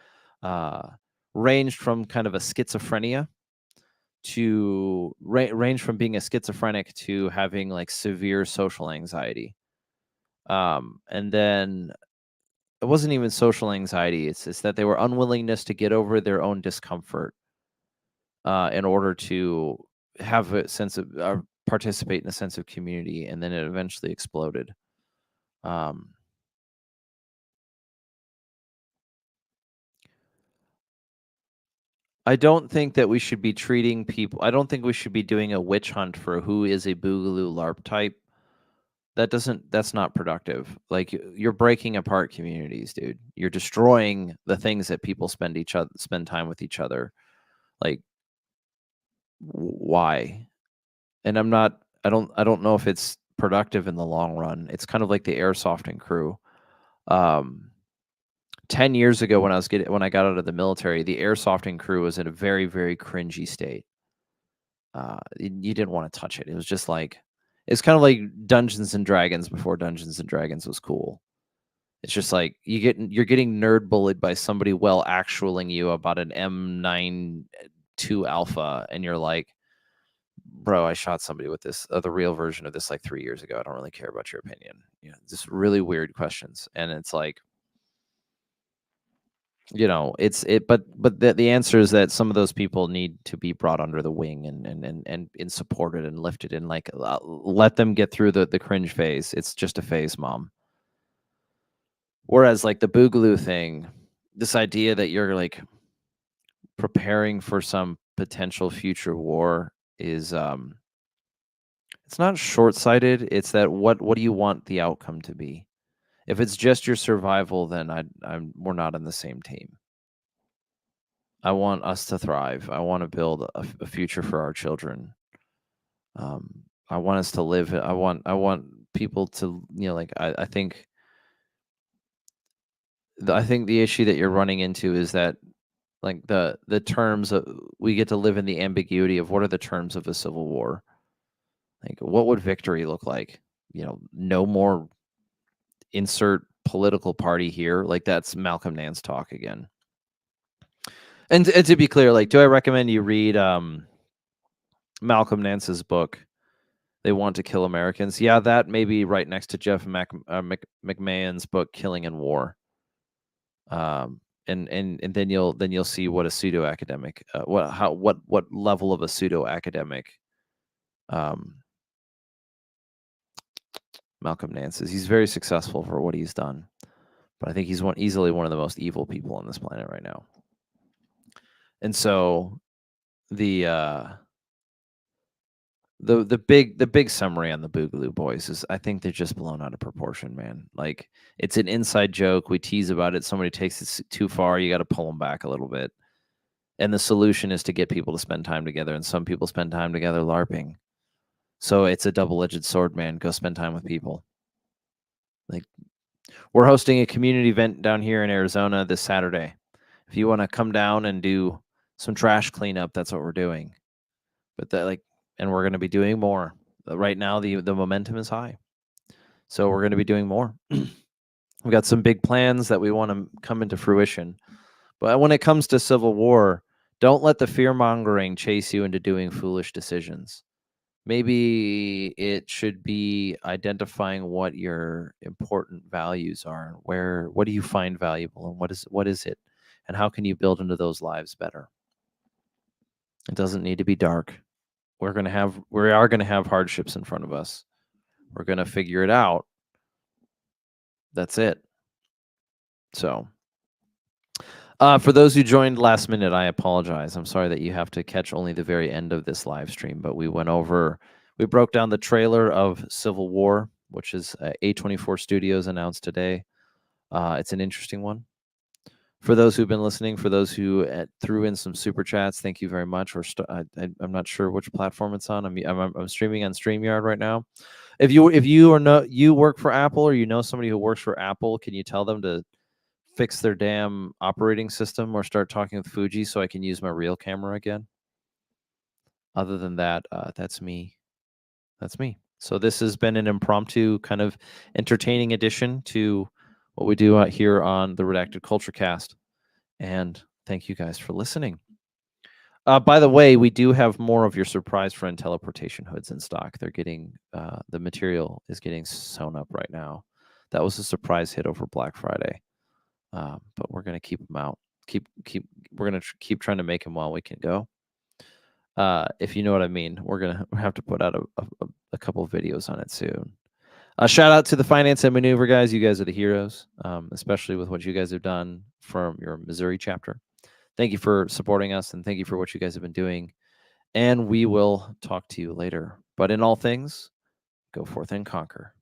ranged from kind of a schizophrenia to range from being a schizophrenic to having like severe social anxiety. And then it wasn't even social anxiety. It's that they were unwillingness to get over their own discomfort in order to have a sense of participate in a sense of community, and then it eventually exploded. I don't think that we should be treating people. I don't think we should be doing a witch hunt for who is a Boogaloo LARP type. That's not productive. Like you're breaking apart communities, dude. You're destroying the things that people spend time with each other. Like why? And I don't know if it's productive in the long run. It's kind of like the airsofting crew. 10 years ago when I got out of the military, the airsofting crew was in a very, very cringy state. You didn't want to touch it. It was just like, it's kind of like Dungeons and Dragons before Dungeons and Dragons was cool. It's just like you're getting nerd bullied by somebody well actualing you about an M92 Alpha, and you're like, bro, I shot somebody with this, the real version of this like 3 years ago. I don't really care about your opinion. You know, just really weird questions. And it's like, you know, but the answer is that some of those people need to be brought under the wing and supported and lifted, and like let them get through the cringe phase. It's just a phase, mom. Whereas like the Boogaloo thing, this idea that you're like preparing for some potential future war is it's not short-sighted. It's that what do you want the outcome to be? If it's just your survival, then we're not on the same team. I want us to thrive. I want to build a future for our children. I want us to live. I want people to, you know, like I think the issue that you're running into is that like the terms of, we get to live in the ambiguity of what are the terms of a civil war. Like what would victory look like? You know, no more insert political party here. Like that's Malcolm Nance talk again. And to be clear, like, do I recommend you read Malcolm Nance's book, They Want to Kill Americans? Yeah, that may be right next to Jeff McMahon's book, Killing in War. And then you'll see what a pseudo academic, what level of a pseudo academic Malcolm Nance is. He's very successful for what he's done, but I think he's easily one of the most evil people on this planet right now. And so the big summary on the Boogaloo Boys is I think they're just blown out of proportion, man. Like it's an inside joke. We tease about it. Somebody takes it too far. You got to pull them back a little bit. And the solution is to get people to spend time together. And some people spend time together LARPing. So it's a double-edged sword, man. Go spend time with people. Like we're hosting a community event down here in Arizona this Saturday. If you want to come down and do some trash cleanup, that's what we're doing. But and we're going to be doing more. Right now, the momentum is high. So we're going to be doing more. We've got some big plans that we want to come into fruition. But when it comes to civil war, don't let the fear-mongering chase you into doing foolish decisions. Maybe it should be identifying what your important values are. What do you find valuable, and what is it? And how can you build into those lives better? It doesn't need to be dark. We are going to have hardships in front of us. We're going to figure it out. That's it. So, for those who joined last minute, I apologize. I'm sorry that you have to catch only the very end of this live stream, but we broke down the trailer of Civil War, which is A24 Studios announced today. It's an interesting one. For those who've been listening, for those who threw in some super chats, thank you very much. Or I'm not sure which platform it's on. I'm streaming on StreamYard right now. If you are not you work for Apple, or you know somebody who works for Apple, can you tell them to fix their damn operating system or start talking with Fuji so I can use my real camera again? Other than that, that's me. That's me. So this has been an impromptu kind of entertaining addition to what we do out here on the Redacted Culture Cast. And thank you guys for listening. By the way, we do have more of your surprise friend teleportation hoods in stock. They're getting the material is getting sewn up right now. That was a surprise hit over Black Friday, but we're gonna keep them out. We're gonna keep trying to make them while we can go. If you know what I mean, we're gonna have to put out a couple of videos on it soon. Shout out to the Finance and Maneuver guys. You guys are the heroes, especially with what you guys have done from your Missouri chapter. Thank you for supporting us, and thank you for what you guys have been doing. And we will talk to you later. But in all things, go forth and conquer.